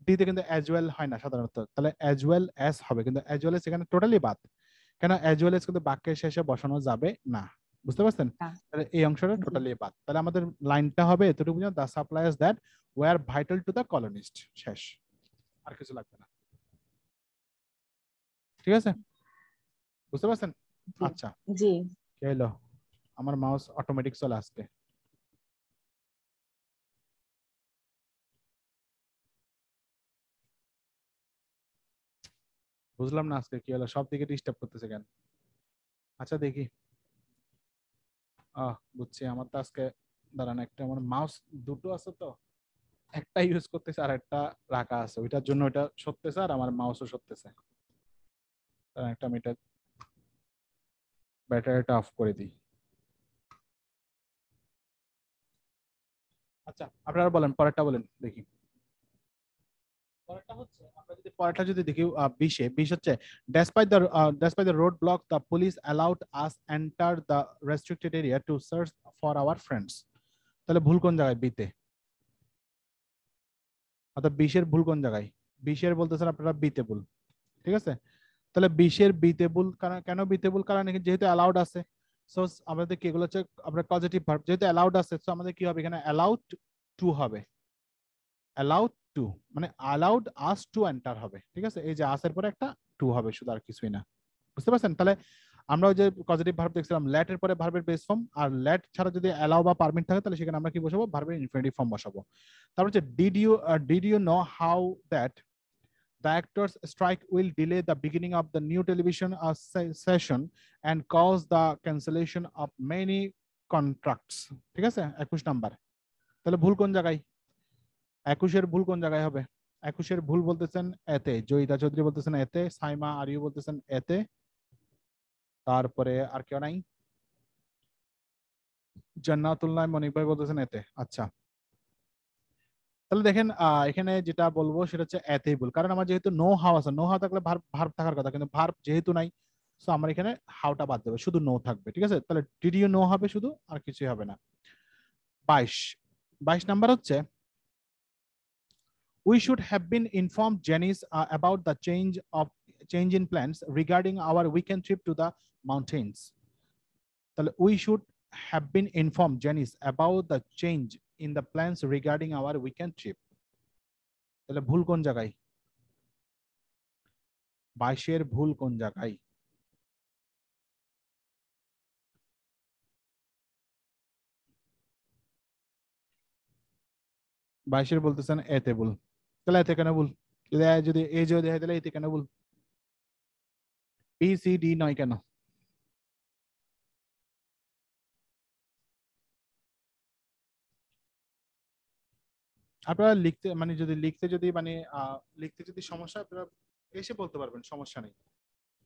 ডিতে কিন্তু অ্যাজ ওয়েল হয় না সাধারণত, তাহলে অ্যাজ ওয়েল অ্যাজ হবে, কিন্তু অ্যাজ ওয়েল এস এখানে টোটালি বাদ। কেন অ্যাজ ওয়েল এস কিন্তু বাক্যের শেষে বসানো যাবে না, বুঝতে পারছেন? না তাহলে এই অংশটা জি টোটালি বাদ। তাহলে আমাদের লাইনটা হবে এতটুকু, the suppliers that were vital to the colonist, শেষ, আর কিছু লাগবে না, ঠিক আছে? বুঝতে পারছেন? জি আচ্ছা, জি কি হলো? আমার মাউস অটোমেটিক চলে আসছে। বুঝলাম না আজকে কি হলো, সব দিকে ডিস্টার্ব করতেছে কেন? আচ্ছা দেখি, বুঝছি, আমার তো আজকে দাঁড়ান একটা, আমার মাউস দুটো আছে তো, একটা ইউজ করতেছে আর একটা রাখা আছে, ওইটার জন্য ওইটা সরতেছে আর আমার মাউসও সরতেছে। একটা আমি এটা ব্যাটারিটা অফ করে দিই। আচ্ছা আপনারা বলেন, পরেরটা বলেন দেখি। পরেরটা হচ্ছে, আমরা যদি পরেরটা যদি দেখি 20 হচ্ছে, despite the roadblock the police allowed us enter the restricted area to search for our friends। তাহলে ভুল কোন জায়গায়? বিতে। অর্থাৎ 20-এর ভুল কোন জায়গায়? 20-এর বলতেছেন আপনারা বিতে ভুল, ঠিক আছে? তাহলে 20-এর বিতে ভুল, কারণ কেন বিতে ভুল? কারণ এখানে যেহেতু অ্যালাউড আছে, সো আমাদের কি এগুলো হচ্ছে আপনার পজিটিভ ভার্ব, যেহেতু অ্যালাউড আছে সো আমাদের কি হবে এখানে? অ্যালাউড টু হবে, অ্যালাউড টু, মানে অ্যালাউড আস টু এন্টার হবে, ঠিক আছে? এই যে আসের পরে একটা টু হবে, শুধু আর কিছুই না, বুঝতে পারছেন? তাহলে আমরা ওই যে পজিটিভ ভার্ব দেখছিলাম, ল্যাট এর পরে ভার্বের বেস ফর্ম, আর ল্যাট ছাড়া যদি অ্যালাউ বা পারমিট থাকে তাহলে সেখানে আমরা কি বসাবো? ভার্বের ইনফিনিটিভ ফর্ম বসাবো। তারপর হচ্ছে did you know how that the actors strike will delay the beginning of the new television session and cause the cancellation of many contracts, ঠিক আছে? 21 নাম্বার। তাহলে ভুল কোন জায়গায়? 21-এর ভুল কোন জায়গায় হবে? 21-এর ভুল বলতেছেন এতে, জয়িতা চৌধুরী বলতেছেন এতে, সাইমা আরিউ বলতেছেন এতে, তারপরে আর কেউ নাই, জান্নাতুল্লাহ মনিক ভাই বলতেছেন এতে। আচ্ছা, তাহলে দেখেন এখানে যেটা বলবো সেটা হচ্ছে এতেই ভুল, কারণ আমার যেহেতু নো হাউ আছে, নো হাউ থাকলে ভার্ব থাকার কথা, কিন্তু ভার্ব যেহেতু নাই সো আমার এখানে হাউটা বাদ দেবে, শুধু নো থাকবে, ঠিক আছে? তাহলে ডিড ইউ নো হবে শুধু, আর কিছুই হবে না। 22 নাম্বার হচ্ছে, we should have been informed Janice about the change in plans regarding our weekend trip to the mountains। তাহলে we should have been informed Janice about the change in the plans regarding our weekend trip. তাহলে ভুল কোন জায়গায়? 22 ভুল কোন জায়গায়? বাইশের বলতেছেন এতে ভুল, তাহলে এতে কেন ভুল? যদি এ যদি হয় তাহলে এতে কেন ভুল? বি সি ডি নয় কেন? আপনারা লিখতে মানে যদি লিখতে যদি মানে লিখতে যদি সমস্যা আপনারা এসে বলতে পারবেন, সমস্যা নেই।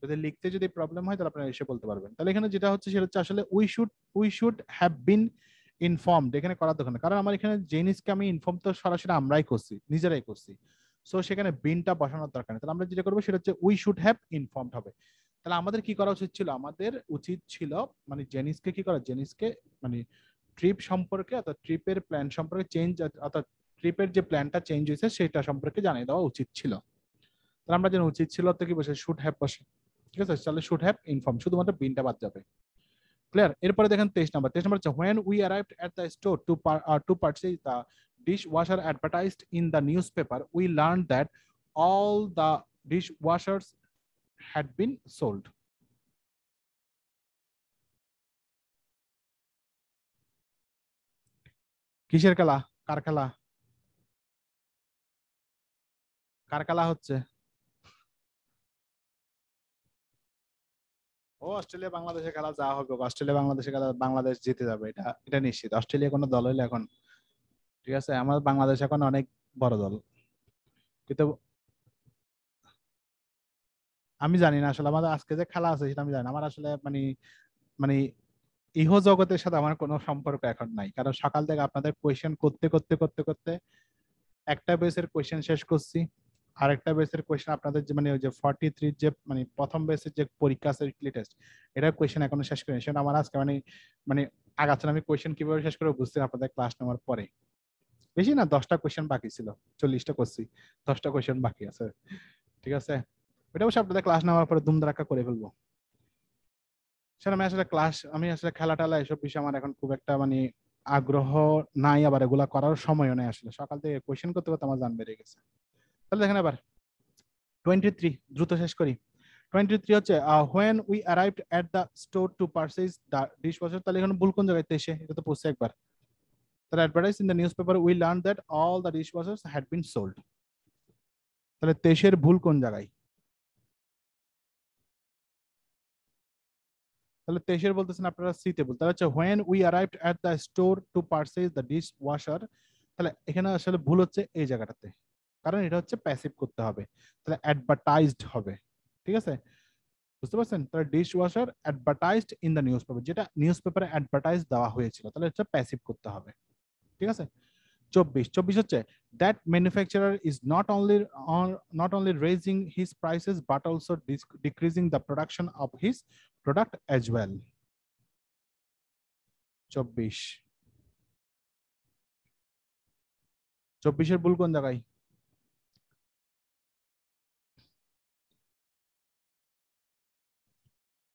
যদি লিখতে যদি প্রবলেম হয় তাহলে আপনারা এসে বলতে পারবেন। তাহলে এখানে যেটা হচ্ছে সেটা হচ্ছে আসলে we should have been informed, এখানে করার দরকার নেই, কারণ আমার এখানে জেনিসকে আমি ইনফর্ম তো সরাসরি আমরাই করছি, নিজেরাই করছি। সো সেখানে বিনটা বসানোর দরকার নেই। তাহলে আমরা যেটা করবো সেটা হচ্ছে উই শুড হ্যাভ ইনফর্মড হবে। তাহলে আমাদের কি করা উচিত ছিল? আমাদের উচিত ছিল মানে জেনিসকে কি করা, জেনিসকে মানে ট্রিপ সম্পর্কে অর্থাৎ ট্রিপের প্ল্যান সম্পর্কে চেঞ্জ অর্থাৎ ট্রিপের যে প্ল্যানটা চেঞ্জ হয়েছে সেটা সম্পর্কে জানিয়ে দেওয়া উচিত ছিল। তাহলে আমরা যেন উচিত ছিল তো কি বসে শুড হ্যাভ বসে, ঠিক আছে? তাহলে শুড হ্যাভ ইনফর্ম, শুধুমাত্র বিনটা বাদ যাবে। ক্লিয়ার? এরপরে দেখেন 23 নাম্বার। 23 নাম্বার হচ্ছে when we arrived at the store to purchase the dishwasher advertised in the newspaper, we learned that all the dishwashers had been sold. কিসের খেলা? কার খেলা? কার খেলা হচ্ছে? ও অস্ট্রেলিয়া বাংলাদেশের খেলা যা হবে, অস্ট্রেলিয়া বাংলাদেশের খেলা বাংলাদেশ জিতে যাবে, এটা এটা নিশ্চিত। অস্ট্রেলিয়া কোনো দল হইলে এখন, ঠিক আছে, আমার বাংলাদেশ এখন অনেক বড় দল, কিন্তু আমি জানি না আসলে আমাদের আজকে যে খেলা আছে সেটা আমি জানি না। আমার আসলে মানে মানে ইহ জগতের সাথে আমার কোনো সম্পর্ক এখন নাই, কারণ সকাল থেকে আপনাদের কোয়েশ্চেন করতে করতে করতে করতে একটা বেসের কোয়েশ্চেন শেষ করছি, আর একটা বেসের কোয়েশ্চেন আপনাদের যে মানে ওই যে 43 যে মানে প্রথম বেসের যে পরীক্ষা আছে উইকলি টেস্ট, এটার কোয়েশ্চেন এখনো শেষ করিনি। সেটা আমার আজকে মানে মানে আগাচ্ছেন আমি কোয়েশ্চেন কিভাবে শেষ করে বুঝতে আপনাদের ক্লাস নেওয়ার পরে। বেশি না, 10টা কোয়েশ্চেন বাকি ছিল, 40টা করছি, 10টা কোয়েশ্চেন বাকি আছে, ঠিক আছে? এটা অবশ্যই আপনাদের ক্লাস নেওয়ার পরে ধুমধারাক্কা করে ফেলবো। সেটা আমি আসলে আমি আসলে খেলা টেলা এসব বিষয়ে আমার এখন খুব একটা মানে আগ্রহ নাই, আবার এগুলা করার সময়ও নেই। আসলে সকাল থেকে কোয়েশ্চেন করতে করতে আমার জান বেড়ে গেছে। তাহলে দেখেন আবার 23 দ্রুত শেষ করি। 23 হচ্ছে when we arrived at the store to purchase the dishwasher, তাহলে এখানে ভুল কোন জায়গায়? 23, এটা তো পড়ছে একবার। তাহলে advertised in the newspaper we learned that all the dishwashers had been sold, তাহলে 23 ভুল কোন জায়গায়? তাহলে 23 বলতেছেন আপনারা সিতে ভুল। তাহলে হচ্ছে when we arrived at the store to purchase the dishwasher, তাহলে এখানে আসলে ভুল হচ্ছে এই জায়গাটাতে, কারণ এটা হচ্ছে প্যাসিভ করতে হবে, তাহলে অ্যাডভার্টাইজড হবে, ঠিক আছে? বুঝতে পারছেন? তাহলে dishwasher advertised in the newspaper, যেটা নিউজ পেপারে অ্যাডভার্টাইজ দেওয়া হয়েছিল, তাহলে হচ্ছে প্যাসিভ করতে হবে, ঠিক আছে? 24 হচ্ছে that manufacturer is not only raising his prices but also decreasing the production of his product as well. 24 ভুল কোন জায়গায়?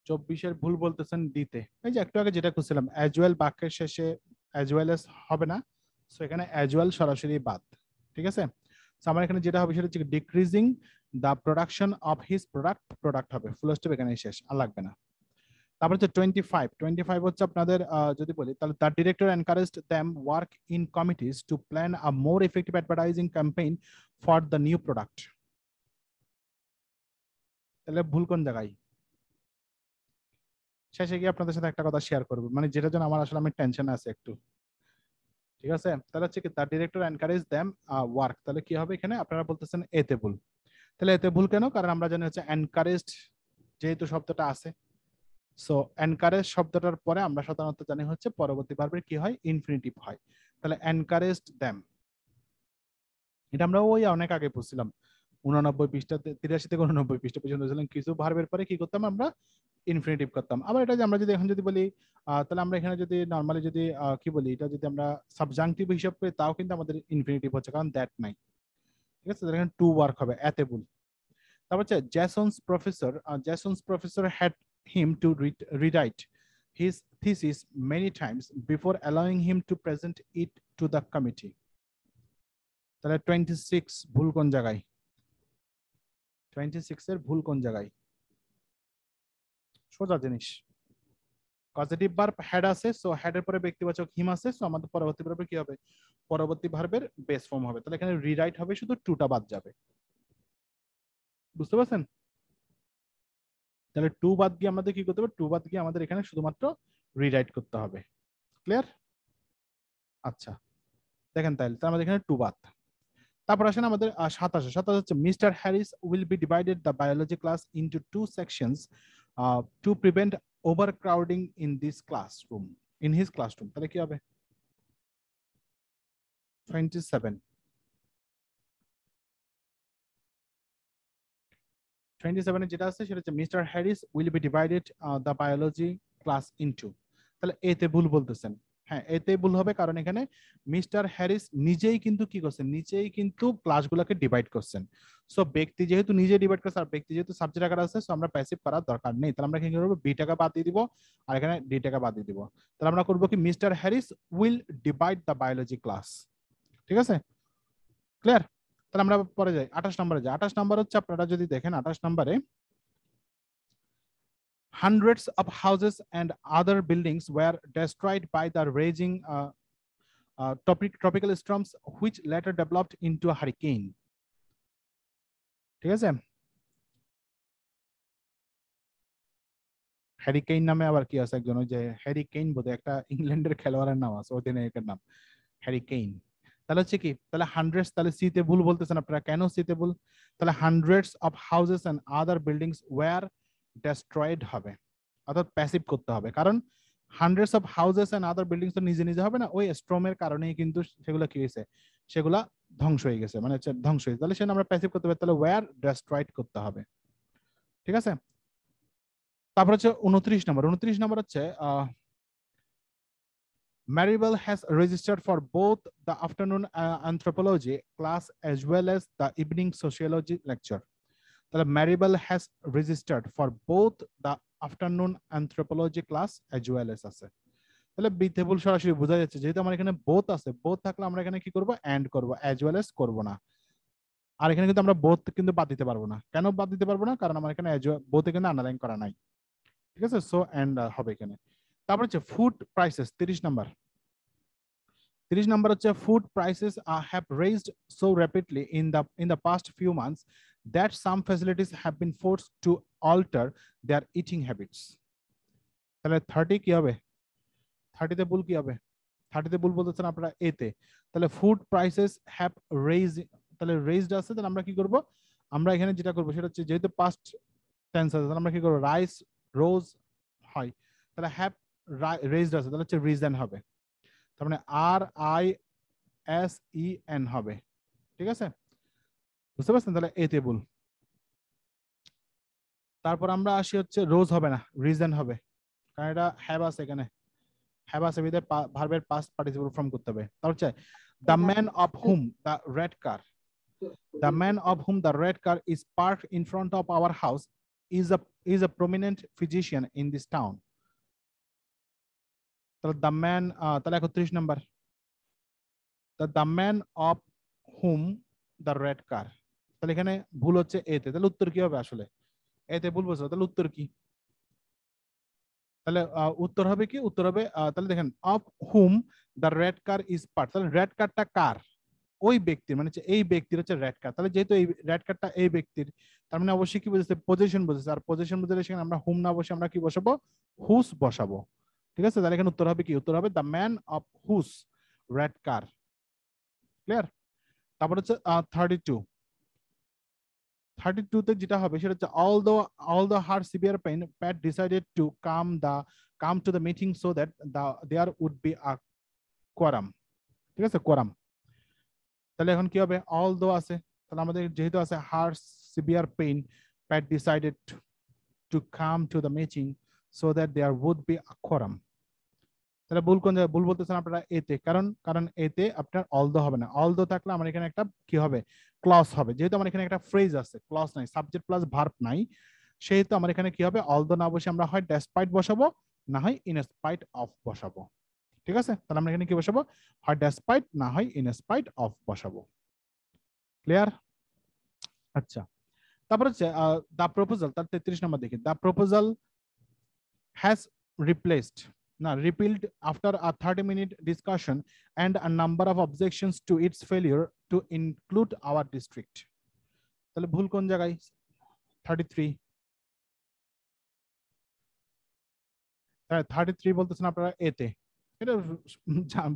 চব্বিশের ভুল বলতেছেন দিতে, এই যে একটু আগে যেটা করছিলাম অ্যাজ ওয়েল বাক্যের শেষে অ্যাজ ওয়েল এস হবে না, সো এখানে অ্যাজ ওয়েল সরাসরি বাদ, ঠিক আছে? সো আমার এখানে যেটা হবে সেটা হচ্ছে decreasing the production of his product হবে, ফুল স্টপ এখানে শেষ, আর লাগবে না। তারপর হচ্ছে 25 হচ্ছে আপনাদের যদি বলি তাহলে the director encouraged them work in committees to plan a more effective advertising campaign for the new product, তাহলে ভুল কোন জায়গায়? শেষে গিয়ে আপনাদের সাথে একটা কথা শেয়ার করবো, মানে যেটার জন্য আমার আসলে আমি টেনশন আছে একটু, ঠিক আছে? তাহলে হচ্ছে কি the director encourage them work, তাহলে কি হবে এখানে? আপনারা বলতেছেন এতে ভুল, তাহলে এতে ভুল কেন? কারণ আমরা জানি হচ্ছে এনকারেজড যেহেতু শব্দটা আছে, সো এনকারেজ শব্দটার পরে আমরা সাধারণত জানি হচ্ছে পরবর্তী ভার্বের কি হয়? ইনফিনিটিভ হয়। তাহলে এনকারেজড দেম, এটা আমরা ওই অনেক আগে পড়ছিলাম 89 পৃষ্ঠা 83 থেকে 89 পৃষ্ঠা পর্যন্ত ছিলাম, কিছু ভার্বের পরে কি করতাম আমরা? ইনফিনিটিভ করতাম। আবার এটা যে আমরা যদি এখন যদি বলি তাহলে আমরা এখানে যদি নরমালি যদি কি বলি, এটা যদি আমরা সাবজাংটিভ হিসাব করি তাও কিন্তু আমাদের ইনফিনিটিভ হচ্ছে, কারণ দ্যাট নাই, ঠিক আছে? এখানে টু ওয়ার্ক হবে, এতে ভুল। তারপর হচ্ছে Jason's professor had him to rewrite his thesis many times before allowing him to present it to the committee. তাহলে 26 ভুল কোন জায়গায়? 26 এর ভুল কোন জায়গায়? সোজা জিনিস। পজিটিভ ভার্ব হ্যাড আছে, সো হ্যাড এর পরে ব্যক্তিবাচক হিম আছে, সো আমাদের পরবর্তী ভার্বে কি হবে? পরবর্তী ভার্বের বেস ফর্ম হবে। তাহলে এখানে রিরাইট হবে, শুধু টুটা বাদ যাবে। বুঝতে পারছেন? তাহলে টু বাদ গিয়ে আমাদের কি করতে হবে? টু বাদ গিয়ে আমাদের এখানে শুধুমাত্র রিরাইট করতে হবে। ক্লিয়ার? আচ্ছা, দেখেন তাহলে আমাদের এখানে টু বাদ। তারপর আসেন আমাদের 27 হচ্ছে mister Harris will be divided the biology class into two sections to prevent overcrowding in this classroom, in his classroom. তাহলে কি হবে? 27 এ যেটা আছে সেটা হচ্ছে mister Harris will be divided the biology class into. তাহলে এতে ভুল বলতেছেন। হ্যাঁ, এতে ভুল হবে, কারণ এখানে মিস্টার হ্যারিস নিজেই কিন্তু কি করছেন? নিজেই কিন্তু ক্লাসগুলোকে ডিভাইড করছেন। সো ব্যক্তি যেহেতু নিজে ডিভাইড করছে, আর ব্যক্তি যেহেতু সাবজেক্ট আকারে আছে, সো আমরা প্যাসিভ করার দরকার নেই। তাহলে আমরা কি করব? বি টাকা বাদ দিয়ে দিব, আর এখানে ডি টাকা বাদ দিয়ে দিব। তাহলে আমরা করব কি? Mister Harris will divide the biology class. ঠিক আছে? ক্লিয়ার? তাহলে আমরা পরে যাই 28 নম্বরে যাই। 28 নম্বর হচ্ছে, আপনারা যদি দেখেন 28 নম্বরে hundreds of houses and other buildings were destroyed by the raging tropical storms which later developed into a hurricane. ঠিক আছে? হ্যারিকেইন নামে আবার কি আছে একজন, ওই যে হ্যারিকেইন বোধহয় একটা ইংল্যান্ডের খেলোয়াড়ের নাম আছে, অধিনায়কের নাম হ্যারিকেইন। তাহলে হচ্ছে কি? তাহলে হান্ড্রেডস, তাহলে সিতে ভুল বলতেছেন আপনারা, কেন সিতে ভুল? তাহলে hundreds of houses and other buildings were destroyed হবে, অর্থাৎ প্যাসিভ করতে হবে, কারণ hundreds of houses and other buildings তো নিজে নিজে হবে না, ওই স্ট্রমের কারণেই কিন্তু সেগুলো কি হয়েছে? সেগুলা ধ্বংস হয়ে গেছে, মানে হচ্ছে ধ্বংস হয়েছে। তাহলে সেটা আমরা প্যাসিভ করতে হবে, তাহলে ওয়্যার ডেস্ট্রয়েড করতে হবে। ঠিক আছে? তারপর হচ্ছে 29 নম্বর। 29 নম্বর হচ্ছে Maribel has registered for both the afternoon anthropology class as well as the evening sociology lecture. তাহলে Maribel has registered for both the afternoon anthropology class as well as আছে। তাহলে বিতেবল সরাসরি বোঝা যাচ্ছে, যেহেতু আমার এখানে বোথ আছে, বোথ থাকলে আমরা এখানে কি করব? এন্ড করব, as well as করব না। আর এখানে কিন্তু আমরা বোথ কিন্তু বাদ দিতে পারবো না। কেন বাদ দিতে পারবো না? কারণ আমার এখানে বোথে কিন্তু আন্ডারলাইন করা নাই। ঠিক আছে? সো এন্ড হবে এখানে। তারপর হচ্ছে ফুড প্রাইসেস 30 নাম্বার। 30 number হচ্ছে food prices have raised so rapidly in the past few months that some facilities have been forced to alter their eating habits. তাহলে 30 কি হবে? 30 তে ভুল কি হবে? 30 তে ভুল বলতেছেন আপনারা এতে। তাহলে food prices have raised, তাহলে raised আছে, তাহলে আমরা কি করব? আমরা এখানে যেটা করব সেটা হচ্ছে, যেহেতু past tense আছে, তাহলে আমরা কি করব? রাইস রোজ হয়, তাহলে have raised আছে, তাহলে হচ্ছে রিজন হবে। তার মানে RISEN হবে। ঠিক আছে? বুঝতে পারছেন? তাহলে এতে ভুল। তারপর আমরা আসি হচ্ছে রোজ হবে না, রিজন হবে, কারণ এটা হ্যাভ আছে, এখানে হ্যাভ আছে বিদে ভার্বের পাস্ট পার্টিসিপল ফর্ম করতে হবে। তাহলে হচ্ছে the man of whom the red car, the man of whom the red car is parked in front of our house is a prominent physician in this town. তাহলে the man, তাহলে 31 number, the man of whom the red car, তাহলে এখানে ভুল হচ্ছে এতে। তাহলে উত্তর কি হবে? আসলে এতে ভুল বলছো, তাহলে উত্তর কি? তাহলে উত্তর হবে কি? উত্তর হবে তাহলে দেখেন of whom the red car is parked, তাহলে রেড কারটা কার? ওই ব্যক্তির, মানে হচ্ছে এই ব্যক্তির হচ্ছে রেড কার। তাহলে যেহেতু এই রেড কারটা এই ব্যক্তির, তার মানে অবশ্যই কি বুঝেছে? পজিশন বুঝেছে, আর পজিশন বুঝলে সেখানে আমরা হুম না বসে আমরা কি বসাবো? হুস বসাবো। ঠিক আছে? তাহলে এখানে উত্তর হবে কি? উত্তর হবে the man of whose red car. Clear? তারপর হচ্ছে 32 তে যেটা হবে সেটা হচ্ছে although her severe pain, Pat decided to come to the meeting so that there would be a quorum. ঠিক আছে? quorum। তাহলে এখন কি হবে? although আছে, তাহলে আমাদের যেহেতু আছে her severe pain, Pat decided to come to the meeting so that there would be a quorum. তাহলে ভুল কোন জায়গায়? ভুল বলতেছেন আপনারা এতে, কারণ এতে আপনার অলদো হবে না। অলদো থাকলে আমার এখানে একটা কি হবে? ক্লজ হবে। যেহেতু আমার এখানে একটা ফ্রেজ আছে, ক্লজ নাই, সাবজেক্ট প্লাস ভার্ব নাই, সেহেতু আমার এখানে কি হবে? অলদো না বসে আমরা হয় ডেসপাইট বসাবো, না হয় ইন স্পাইট অফ বসাবো। ঠিক আছে, তাহলে আমরা এখানে কি বসাবো? হয় ডেসপাইট না হয় ইন স্পাইট অফ বসাবো। ক্লিয়ার? আচ্ছা, তারপর হচ্ছে দা প্রপোজাল, তার 33 নম্বর দেখি। দা প্রপোজাল হ্যাজ রিপ্লেসড না repealed after a 30-minute discussion and a number of objections to its failure to include our district. তাহলে ভুল কোন জায়গায়? 33 33 বলতেছেন আপনারা এতে। এটা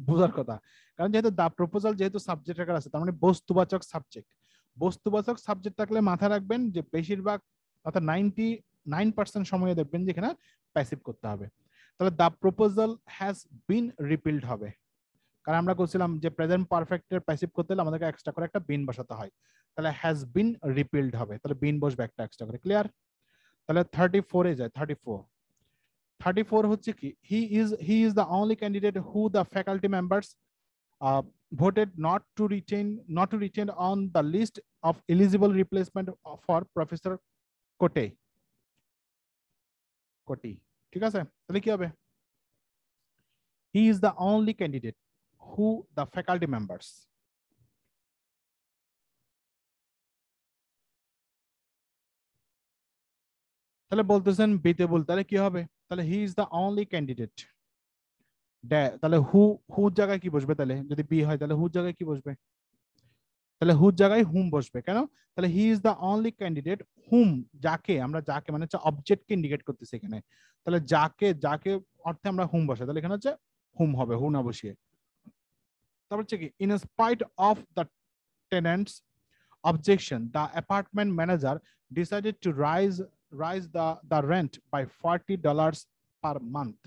বোঝার কথা, কারণ যেহেতু দা প্রপোজাল যেহেতু সাবজেক্ট আকার আছে, তার মানে বস্তুবাচক সাবজেক্ট। বস্তুবাচক সাবজেক্ট থাকলে মাথায় রাখবেন যে বেশিরভাগ অর্থাৎ 99% সময়ে দেখবেন যে এখানে প্যাসিভ করতে হবে। তাহলে দা প্রপোজাল হ্যাজ বিন রিপিলড হবে, কারণ আমরা বলছিলাম যে প্রেজেন্ট পারফেক্টের প্যাসিভ করতে হলে আমাদেরকে এক্সট্রা করে একটা বিন বসাতে হয়। তাহলে হ্যাজ বিন রিপিলড হবে, তাহলে বিন বসবে একটা এক্সট্রা করে। ক্লিয়ার? তাহলে 34 এ যায়। 34 হচ্ছে কি, he is the only candidate who the faculty members voted not to retain on the list of eligible replacement for Professor Kote. ঠিক আছে, তাহলে কি হবে? He is the only candidate who the faculty members তাহলে বলতেছেন বিতে বল, তাহলে কি হবে? তাহলে he is the only candidate, তাহলে হু জায়গায় কি বসবে? তাহলে যদি বি হয় তাহলে হু জায়গায় কি বসবে? তাহলে হু জায়গায় হুম বসবে। কেন? তাহলে he is the only candidate হুম, যাকে আমরা যাকে মানে হচ্ছে অবজেক্টকে ইন্ডিকেট করতেছি এখানে। তাহলে যাকে অর্থে আমরা হুম বসাই, তাহলে এখানে হচ্ছে হুম হবে, হু না বসিয়ে। তারপর হচ্ছে কি, in spite of the tenets objection, the apartment manager decided to rise the rent by $40 per month.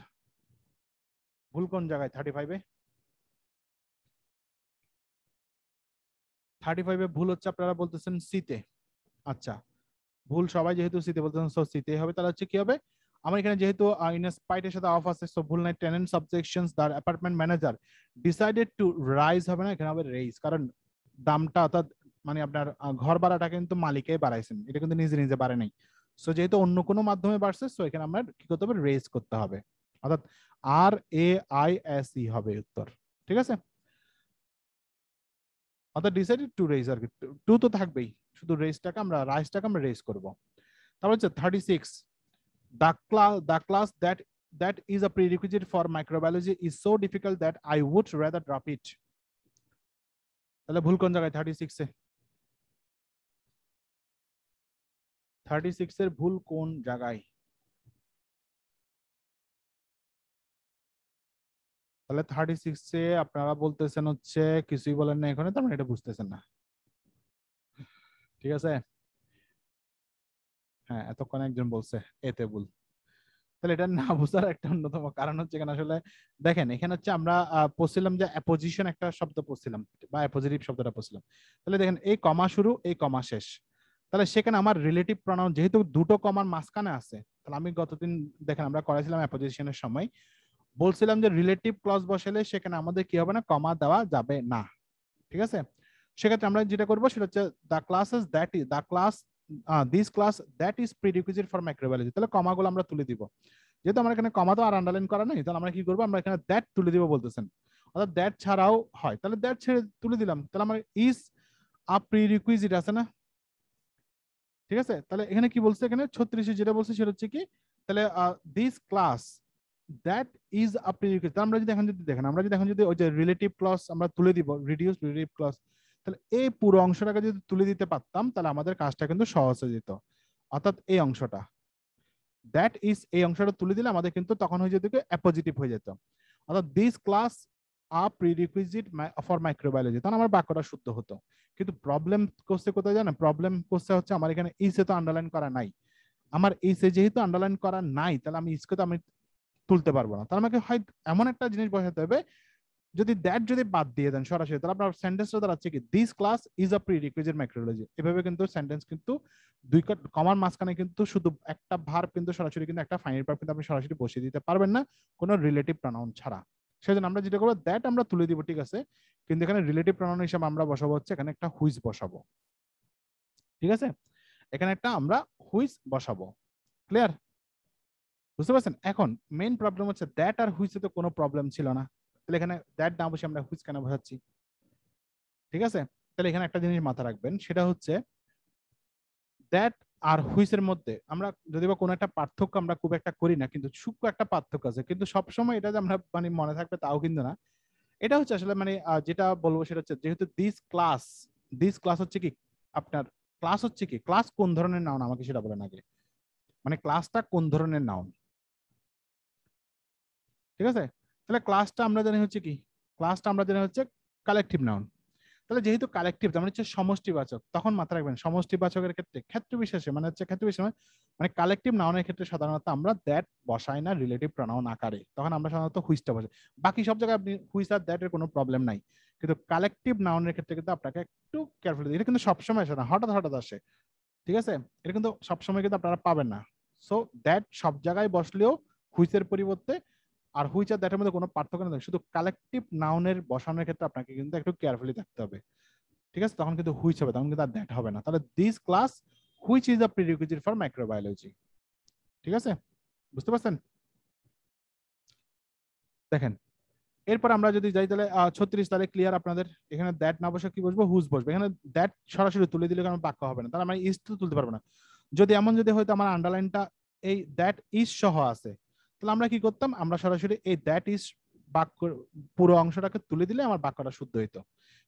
ভুল কোন জায়গায়? 35 এ। 35 এ ভুল হচ্ছে আপনারা বলতেছেন সিতে। আচ্ছা, ভুল সবাই যেহেতু সিতে বলতেছেন, সো সিতে হবে। তাহলে হচ্ছে কি হবে? আমার এখানে যেহেতু ইন স্পাইট এর সাথে অফ আছে, সো ভুল নাই। Tenets objections the apartment manager decided to rise হবে না, এখানে হবে রেইজ, কারণ দামটা অর্থাৎ মানে আপনার ঘর ভাড়াটা কিন্তু মালিকই বাড়াইছেন, এটা কিন্তু নিজে নিজে বাড়ে নাই। সো যেহেতু অন্য কোনো মাধ্যমে বাড়ছে, সো এখানে আমরা কি করতে হবে? রেজ করতে হবে, অর্থাৎ RAISE হবে উত্তর। ঠিক আছে, অর্থাৎ ডিসাইডেড টু রেজ, আর কি টু তো থাকবেই, শুধু রাইজটাকে আমরা রেজ করব। তারপর হচ্ছে 36, the class that is a prerequisite for microbiology is so difficult that I would rather drop it. তাহলে ভুল কোন জায়গায়? 36 এ। 36 এর ভুল কোন জায়গায়? তাহলে 36 এ আপনারা বলতেছেন হচ্ছে কিছুই বলেন না এখানে, তার মানে এটা বুঝতেছেন না। ঠিক আছে, হ্যাঁ এতক্ষণ একজন বলছে এতে ভুল। তাহলে এটা না বোঝার একটা অন্যতম কারণ হচ্ছে এখানে আসলে দেখেন, এখানে হচ্ছে আমরা পড়ছিলাম যে অ্যাপোজিশন একটা শব্দ পড়ছিলাম বা অ্যাপোজিটিভ শব্দটা পড়ছিলাম। তাহলে দেখেন এই কমা শুরু, এই কমা শেষ, তাহলে সেখানে আমার রিলেটিভ প্রনাউন যেহেতু দুটো কমার মাঝখানে আছে, তাহলে আমি গতদিন দেখেন আমরা করাইছিলাম অ্যাপোজিশনের সময়, বলছিলাম যে রিলেটিভ ক্লজ বসালে সেখানে আমাদের কি হবে না, কমা দেওয়া যাবে না। ঠিক আছে, সেক্ষেত্রে আমরা যেটা করবো সেটা হচ্ছে the classes that is the class this class that is prerequisite for microbiology, তাহলে কমাগুলো আমরা তুলে দিব। যেহেতু আমরা এখানে কমা তো আর আন্ডারলাইন করা নেই, তাহলে আমরা কি করবো? আমরা এখানে দ্যাট তুলে দিব বলতেছেন, অর্থাৎ দ্যাট ছাড়াও হয়, তাহলে দ্যাট ছেড়ে তুলে দিলাম, তাহলে আমার ইজ আ প্রিরিকুইজিট আছে না? ঠিক আছে, তাহলে এখানে কি বলছে? এখানে 36 যেটা বলছে সেটা হচ্ছে কি, তাহলে this class that is a prerequisite. আমরা যদি এখন যদি দেখেন, আমরা যদি এখন যদি ওই যে রিলেটিভ ক্লজ আমরা তুলে দিব, রিডিউস রিলেটিভ ক্লজ, তাহলে এই পুরো অংশটাকে যদি তুলে দিতে পারতাম তাহলে আমাদের কাজটা কিন্তু সহজ হয়ে যেত। অর্থাৎ এই অংশটা দ্যাট ইজ, এই অংশটা তুলে দিলে আমাদের কিন্তু তখন হয়ে যেত অ্যাপোজিটিভ হয়ে যেত, অর্থাৎ this class a prerequisite for microbiology, তখন আমার বাক্যটা শুদ্ধ হতো। কিন্তু প্রবলেম করছে কোথায় জানেন? প্রবলেম করছে হচ্ছে আমার এখানে ইসে তো আন্ডারলাইন করা নাই, আমার ইসে যেহেতু আন্ডারলাইন করা নাই, তাহলে আমি ইসকে তো আমি তুলতে পারবো না, তাহলে আমাকে হয় এমন একটা জিনিস বসাতে হবে, যদি দ্যাট যদি বাদ দিয়ে দেন সরাসরি, তাহলে আপনার সেন্টেন্সটা দাঁড়াচ্ছে কি, this class is a prerequisite microbiology. এভাবে কিন্তু সেন্টেন্স কিন্তু দুই কমার মাঝখানে কিন্তু শুধু একটা ভার্ব কিন্তু সরাসরি কিন্তু একটা ফাইনাল ভার্ব কিন্তু আপনি সরাসরি বসিয়ে দিতে পারবেন না কোনো রিলেটিভ প্রনাউন ছাড়া। সেজন্য আমরা যেটা করবো, দ্যাট আমরা তুলে দিব, ঠিক আছে, কিন্তু এখানে রিলেটিভ প্রনাউন হিসেবে আমরা বসাবো হচ্ছে এখানে একটা হুইজ বসাবো। ঠিক আছে, এখানে একটা আমরা হুইজ বসাবো। ক্লিয়ার? বুঝতে পারছেন? এখন মেইন প্রবলেম হচ্ছে দ্যাট আর হুইচে তো কোনো প্রবলেম ছিল না, তাহলে এখানে দ্যাট না বসে আমরা হুইচ কেন বসাচ্ছি? ঠিক আছে, তাহলে এখানে একটা জিনিস মাথা রাখবেন, সেটা হচ্ছে দ্যাট আর হুইচের মধ্যে আমরা যদি বা কোনো একটা পার্থক্য আমরা খুব একটা করি না, কিন্তু সূক্ষ্ম একটা পার্থক্য আছে, কিন্তু সবসময় এটা যে আমরা মানে মনে থাকবে তাও কিন্তু না। এটা হচ্ছে আসলে মানে যেটা বলবো সেটা হচ্ছে, যেহেতু দিস ক্লাস হচ্ছে কি আপনার, ক্লাস হচ্ছে কি, ক্লাস কোন ধরনের নাউন আমাকে সেটা বলেন আগে, মানে ক্লাসটা কোন ধরনের নাউন। ঠিক আছে, তাহলে ক্লাসটা আমরা জানি হচ্ছে কি, ক্লাসটা আমরা জানি হচ্ছে কালেকটিভ নাউন। তাহলে যেহেতু কালেকটিভ তার মানে হচ্ছে সমষ্টিবাচক, তখন মাথায় রাখবেন সমষ্টিবাচকের ক্ষেত্রে ক্ষেত্র বিশেষে মানে হচ্ছে ক্ষেত্র বিশেষে মানে কালেকটিভ নাউনের ক্ষেত্রে সাধারণত আমরা দ্যাট বসাই না রিলেটিভ প্রনাউন আকারে, তখন আমরা সাধারণত হুইচটা বসাই। বাকি সব জায়গায় আপনি হুইচ আর দ্যাট এর কোনো প্রবলেম নাই, কিন্তু কালেকটিভ নাউনের ক্ষেত্রে কিন্তু আপনাকে একটু কেয়ারফুল, এটা কিন্তু সবসময় আসে না, হঠাৎ হঠাৎ আসে। ঠিক আছে, এটা কিন্তু সবসময় কিন্তু আপনারা পাবেন না। সো দ্যাট সব জায়গায় বসলেও হুইচের পরিবর্তে, আর হুইচ আর দ্যাটের মধ্যে কোনো পার্থক্য নেই, শুধু কালেকটিভ নাউনের বসানোর ক্ষেত্রে আপনাকে কিন্তু একটু কেয়ারফুলি থাকতে হবে। ঠিক আছে, তখন কিন্তু হুইচ হবে, তখন কিন্তু আর দ্যাট হবে না। তাহলে this class which is a prerequisite for microbiology. ঠিক আছে, বুঝতে পারছেন? দেখেন এরপর আমরা যদি যাই তাহলে 36, তাহলে ক্লিয়ার আপনাদের, এখানে দ্যাট না বসে কি বসবো, হুজ বসবে। এখানে দ্যাট সরাসরি তুলে দিলে কারণ বাক্য হবে না, তাহলে আমরা ইজ তো তুলতে পারবো না। যদি এমন যদি হয়তো আমার আন্ডারলাইনটা এই দ্যাট ইজ সহ আছে, তাহলে আমরা কি করতাম, আমরা সরাসরি এই দ্যাট ইজ বাক্য পুরো অংশটাকে তুলে দিলে আমার বাক্যটা শুদ্ধ হইতো।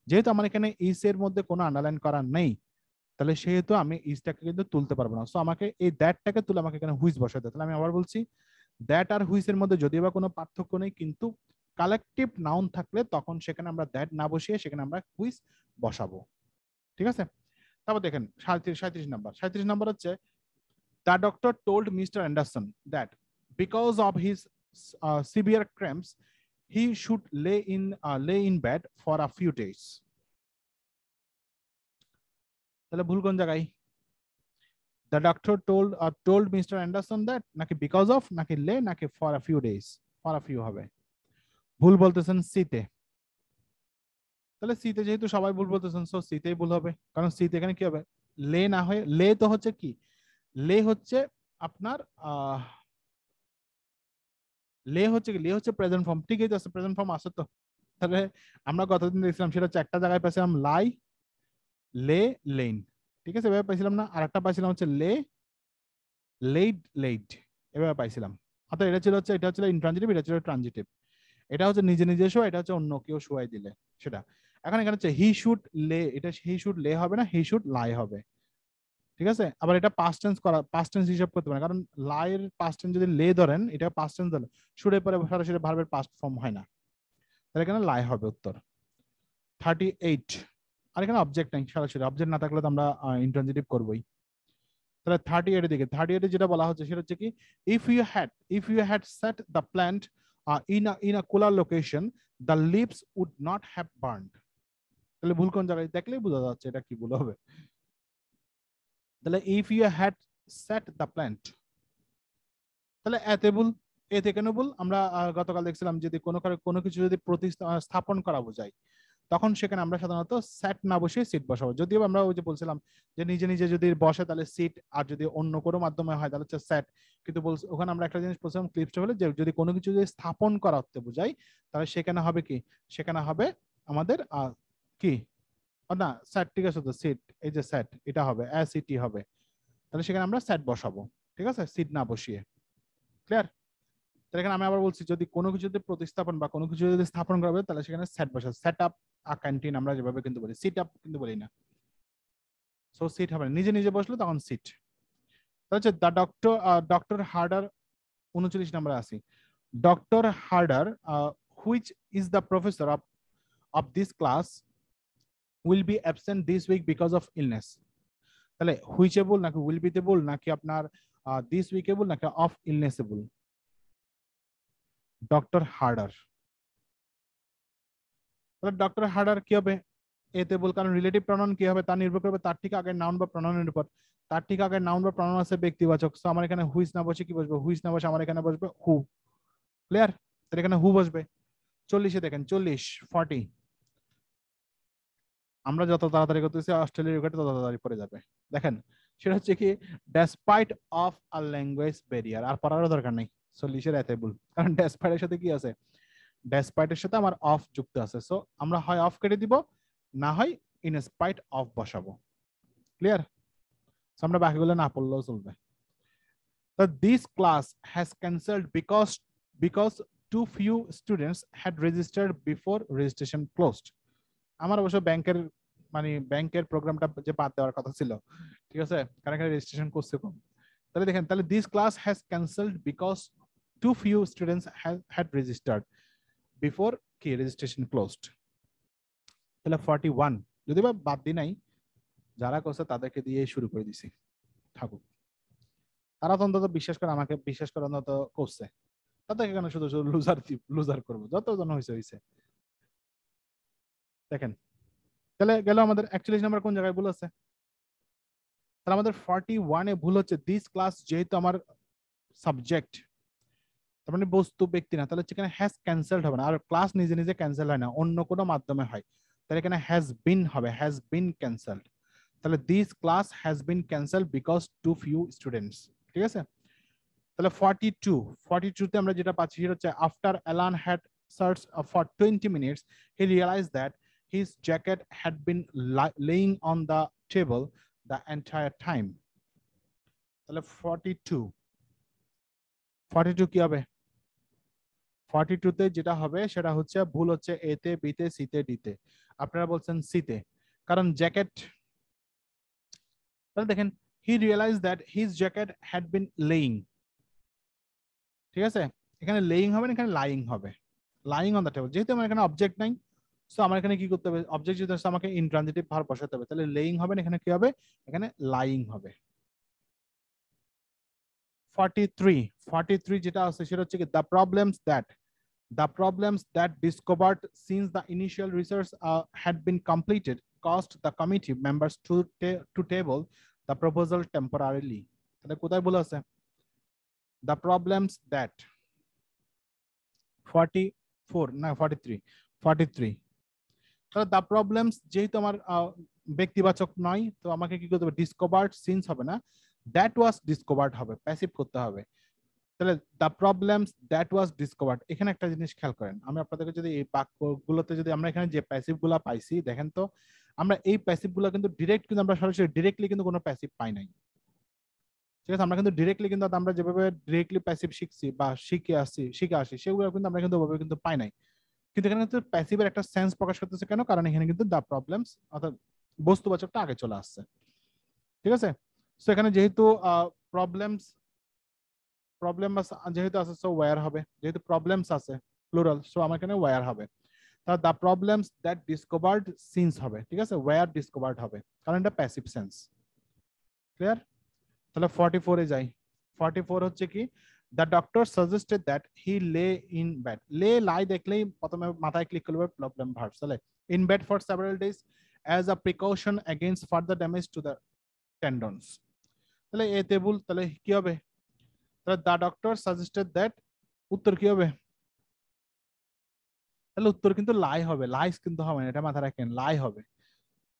যেহেতু আমার এখানে ইজ এর মধ্যে কোনো আন্ডারলাইন করা নেই, তাহলে সেহেতু আমি ইজটাকে কিন্তু তুলতে পারবো না। সো আমাকে এই দ্যাটটাকে তুলে আমাকে এখানে হুইজ বসাতে। তাহলে আমি আবার বলছি, দ্যাট আর হুইজের মধ্যে যদিও বা কোনো পার্থক্য নেই, কিন্তু কালেকটিভ নাউন থাকলে তখন সেখানে আমরা দ্যাট না বসিয়ে সেখানে আমরা হুইজ বসাবো। ঠিক আছে, তারপর দেখেন 37 নাম্বার হচ্ছে, the doctor told mister Anderson that because of his severe cramps he should lay in bed for a few days। তাহলে ভুল কোন জায়গায়? The doctor told Mr. Anderson that নাকি because of নাকি lay নাকি for a few days, for a few হবে। ভুল বলতেছেন সিতে, তাহলে সিতে যেহেতু সবাই ভুল বলতেছেন সো সিতেই ভুল হবে, কারণ সিতে এখানে কি হবে, লে না হয়ে লে তো হচ্ছে কি, লে হচ্ছে আপনার লে হচ্ছে কি, লে হচ্ছে প্রেজেন্ট ফর্ম। ঠিক আছে, প্রেজেন্ট ফর্ম আছে তো। তাহলে আমরা গতদিন দেখছিলাম সেটা হচ্ছে একটা জায়গায় পাইছিলাম লাই, লে, লেইন। ঠিক আছে, এভাবে পাইছিলাম না? আর একটা পাইছিলাম হচ্ছে লে, লেইড, এভাবে পাইছিলাম। অর্থাৎ এটা ছিল হচ্ছে, এটা হচ্ছে ইনট্রানজিটিভ, এটা ছিল ট্রানজিটিভ। এটা হচ্ছে নিজে নিজে শোয়া, এটা হচ্ছে অন্য কেউ শোয়াই দিলে সেটা। এখন এখানে হচ্ছে হি শুড লে, এটা হি শুড লে হবে না, হি শুড লাই হবে। ঠিক আছে, আবার এটা পাস্ট টেন্স করা, পাস্ট টেন্স হিসাব করতে পারেন, কারণ লাইয়ের পাস্ট টেন্স যদি লে ধরেন, এটা পাস্ট টেন্স ধরেন, শুডের পরে সরাসরি ভার্বের পাস্ট ফর্ম হয় না, তাহলে এখানে লাই হবে উত্তর। 38, আর এখানে অবজেক্ট নাই, সরাসরি অবজেক্ট না থাকলে তো আমরা ইন্ট্রানজিটিভ করবোই। তাহলে 38 এর দিকে, 38 যেটা বলা হচ্ছে সেটা হচ্ছে কি, if you had set the plant in a cooler location the leaves would not have burned। তাহলে ভুল কোন জায়গায় দেখলেই বোঝা যাচ্ছে এটা কি ভুল হবে। তাহলে if you had set the plant, তাহলে এতে ভুল, এতে কেন ভুল? আমরা গতকাল দেখছিলাম যদি কোনো কিছু যদি স্থাপন করা বোঝায়, তখন সেখানে আমরা সাধারণত সেট না বসে সিট বসাবো। যদিও আমরা ওই যে বলছিলাম যে নিজে নিজে যদি বসে তাহলে সিট, আর যদি অন্য কোনো মাধ্যমে হয় তাহলে হচ্ছে সেট। কিন্তু ওখানে আমরা একটা জিনিস বলছিলাম ক্লিপসটা হলে, যে যদি কোনো কিছু যদি স্থাপন করা হতে বোঝায় তাহলে সেখানে হবে কি, সেখানে হবে আমাদের কি না সেট। ঠিক আছে, তো সিট, এই যে সেট এটা হবে সিটি হবে, তাহলে সেখানে আমরা সেট বসাবো। ঠিক আছে, সিট না বসিয়ে। ক্লিয়ার? তাহলে এখানে আমি আবার বলছি, যদি কোনো কিছু যদি প্রতিস্থাপন বা কোনো কিছু যদি স্থাপন করা হবে তাহলে সেখানে সেট বসা, সেট আপ আ ক্যান্টিন আমরা যেভাবে কিন্তু বলি, সিট আপ কিন্তু বলি না। সো সিট হবে না, নিজে নিজে বসলে তখন সিট। তাহলে হচ্ছে দ্য ডক্টর হার্ডার, 39 নম্বরে আসি। Doctor Harder which is the professor of this class will be absent this week because of illness. তাহলে হুইচেবল নাকি উইল বিতেবল নাকি আপনার দিস উইকেবল নাকি অফ ইলনেসেবল? ডক্টর হার্ডার, তাহলে ডক্টর হার্ডার কি হবে, এতে বল, কারণ রিলেটিভ প্রনাউন কি হবে তা নির্ভর করবে তার ঠিক আগের নাউন বা প্রনাউনের উপর। তার ঠিক আগের নাউন বা প্রনাউন আছে ব্যক্তিবাচক, সো আমার এখানে হুইচ না বসে কি বসবে, হুইচ না বসে আমার এখানে বসবে হু। ক্লিয়ার? তাহলে এখানে হু বসবে। 40 দেখেন, 40 আমরা যত তাড়াতাড়ি করতেছি অস্ট্রেলিয়ার রেকর্ড তত তাড়াতাড়ি পড়ে যাবে। দেখেন সেটা হচ্ছে কি, despite of a language barrier, আর পড়ারও দরকার নেই। সো লিসের এতে ভুল, কারণ ডেসপাইট এর সাথে কি আছে, ডেসপাইট এর সাথে আমার অফ যুক্ত আছে। সো আমরা হয় অফ কেটে দিব, না হয় ইন স্পাইট অফ বসাবো। ক্লিয়ার? সো আমরা বাকিগুলো না পড়লেও চলবে। So this class has cancelled because too few students had registered before registration closed. আমার অবশ্য ব্যাংকের মানে ব্যাংকের প্রোগ্রামটা যে বাদ দেওয়ার কথা ছিল, ঠিক আছে, কারণ এখানে রেজিস্ট্রেশন করছে কম। তাহলে দেখেন, তাহলে this class has cancelled because too few students had registered before কি registration closed। তাহলে 41 যদি বা বাদ দিই নাই, যারা করছে তাদেরকে দিয়ে শুরু করে দিছি, থাকুক। তারা তো অন্তত বিশ্বাস করে, আমাকে বিশ্বাস করে অন্তত করছে, তাদেরকে কেন শুধু শুধু লুজার করবো, যতজন হয়েছে হয়েছে। দেখেন, তাহলে গেল আমাদের 41 নাম্বার কোন জায়গায় ভুল আছে, তাহলে আমাদের 41 এ ভুল হচ্ছে দিস ক্লাস, যেহেতু আমার সাবজেক্ট তার মানে বস্তু ব্যক্তি না, তাহলে এখানে হ্যাজ ক্যান্সেলড হবে না, আর ক্লাস নিজে নিজে ক্যান্সেল হয় না, অন্য কোনো মাধ্যমে হয়। তাহলে এখানে হ্যাজ বিন হবে, হ্যাজ বিন ক্যান্সেলড। তাহলে this class has been cancelled because too few students. ঠিক আছে, তাহলে 42 তে আমরা যেটা পাচ্ছি সেটা হচ্ছে after Alan had searched for 20 minutes he realized that his jacket had been laying on the table the entire time। তাহলে 42 কি হবে, 42 তে যেটা হবে সেটা হচ্ছে ভুল হচ্ছে এ তে, বি তে, সি তে, ডি তে। আপনারা বলছেন সি তে, কারণ জ্যাকেট, তাহলে দেখেন he realized that his jacket had been laying, ঠিক আছে, এখানে লেইং হবে না, এখানে লাইং হবে, লাইং অন দ্য টেবল। যেহেতু আমার এখানে অবজেক্ট নাই, সো আমার এখানে কি করতে হবে, অবজেক্ট যেহেতু আছে আমাকে ইনট্রানজিটিভ ভার্ব বসাতে হবে, তাহলে লেইং হবে না, এখানে কি হবে, এখানে লাইং হবে। 43 যেটা আছে সেটা হচ্ছে কি the problems that discovered since the initial research had been completed caused the committee members to table the proposal temporarily। তাহলে কোথায় ভুল আছে, the problems that 44 না 43 তাহলে the problems যেহেতু আমার ব্যক্তিবাচক নয়, তো আমাকে কি করতে হবে, discovered since হবে না, that was discovered হবে, প্যাসিভ করতে হবে। তাহলে the problems that was discovered, এখানে একটা জিনিস খেয়াল করেন, আমি আপনাদেরকে যদি এই বাক্যগুলোতে যদি আমরা এখানে যে প্যাসিভ গুলা পাইছি, দেখেন তো আমরা এই প্যাসিভ গুলা কিন্তু ডিরেক্ট, কিন্তু আমরা সরাসরি ডিরেক্টলি কিন্তু কোনো প্যাসিভ পাই নাই। ঠিক আছে, আমরা কিন্তু ডিরেক্টলি কিন্তু আমরা যেভাবে ডিরেক্টলি প্যাসিভ শিখছি বা শিখে আসি সেগুলো কিন্তু আমরা কিন্তু ওভাবে কিন্তু পাই নাই। কিন্তু এখানে কিন্তু প্যাসিভের একটা সেন্স প্রকাশ করতেছে কেন, কারণ এখানে কিন্তু দ্য প্রবলেমস অর্থাৎ বস্তুবাচকটা আগে চলে আসছে। ঠিক আছে, সো এখানে যেহেতু প্রবলেম যেহেতু আছে, সো ওয়্যার হবে, যেহেতু প্রবলেমস আছে প্লুরাল, সো আমার এখানে ওয়্যার হবে। তাহলে the problems that discovered since হবে, ঠিক আছে, ওয়্যার ডিসকভার্ড হবে, কারণ এটা প্যাসিভ সেন্স। ক্লিয়ার? তাহলে 44 এ যাই। 44 হচ্ছে কি, the doctor suggested that he lay in bed, lie দেখলেই প্রথমে মাথায় ক্লিক করবে প্রবলেম ভার্ব। তাহলে in bed for several days as a precaution against further damage to the tendons। তাহলে এ টেবল, তাহলে কি হবে, তাহলে the doctor suggested that, উত্তর কি হবে, তাহলে উত্তর কিন্তু লাই হবে, লাইস কিন্তু হবে না, এটা মাথায় রাখেন, লাই হবে।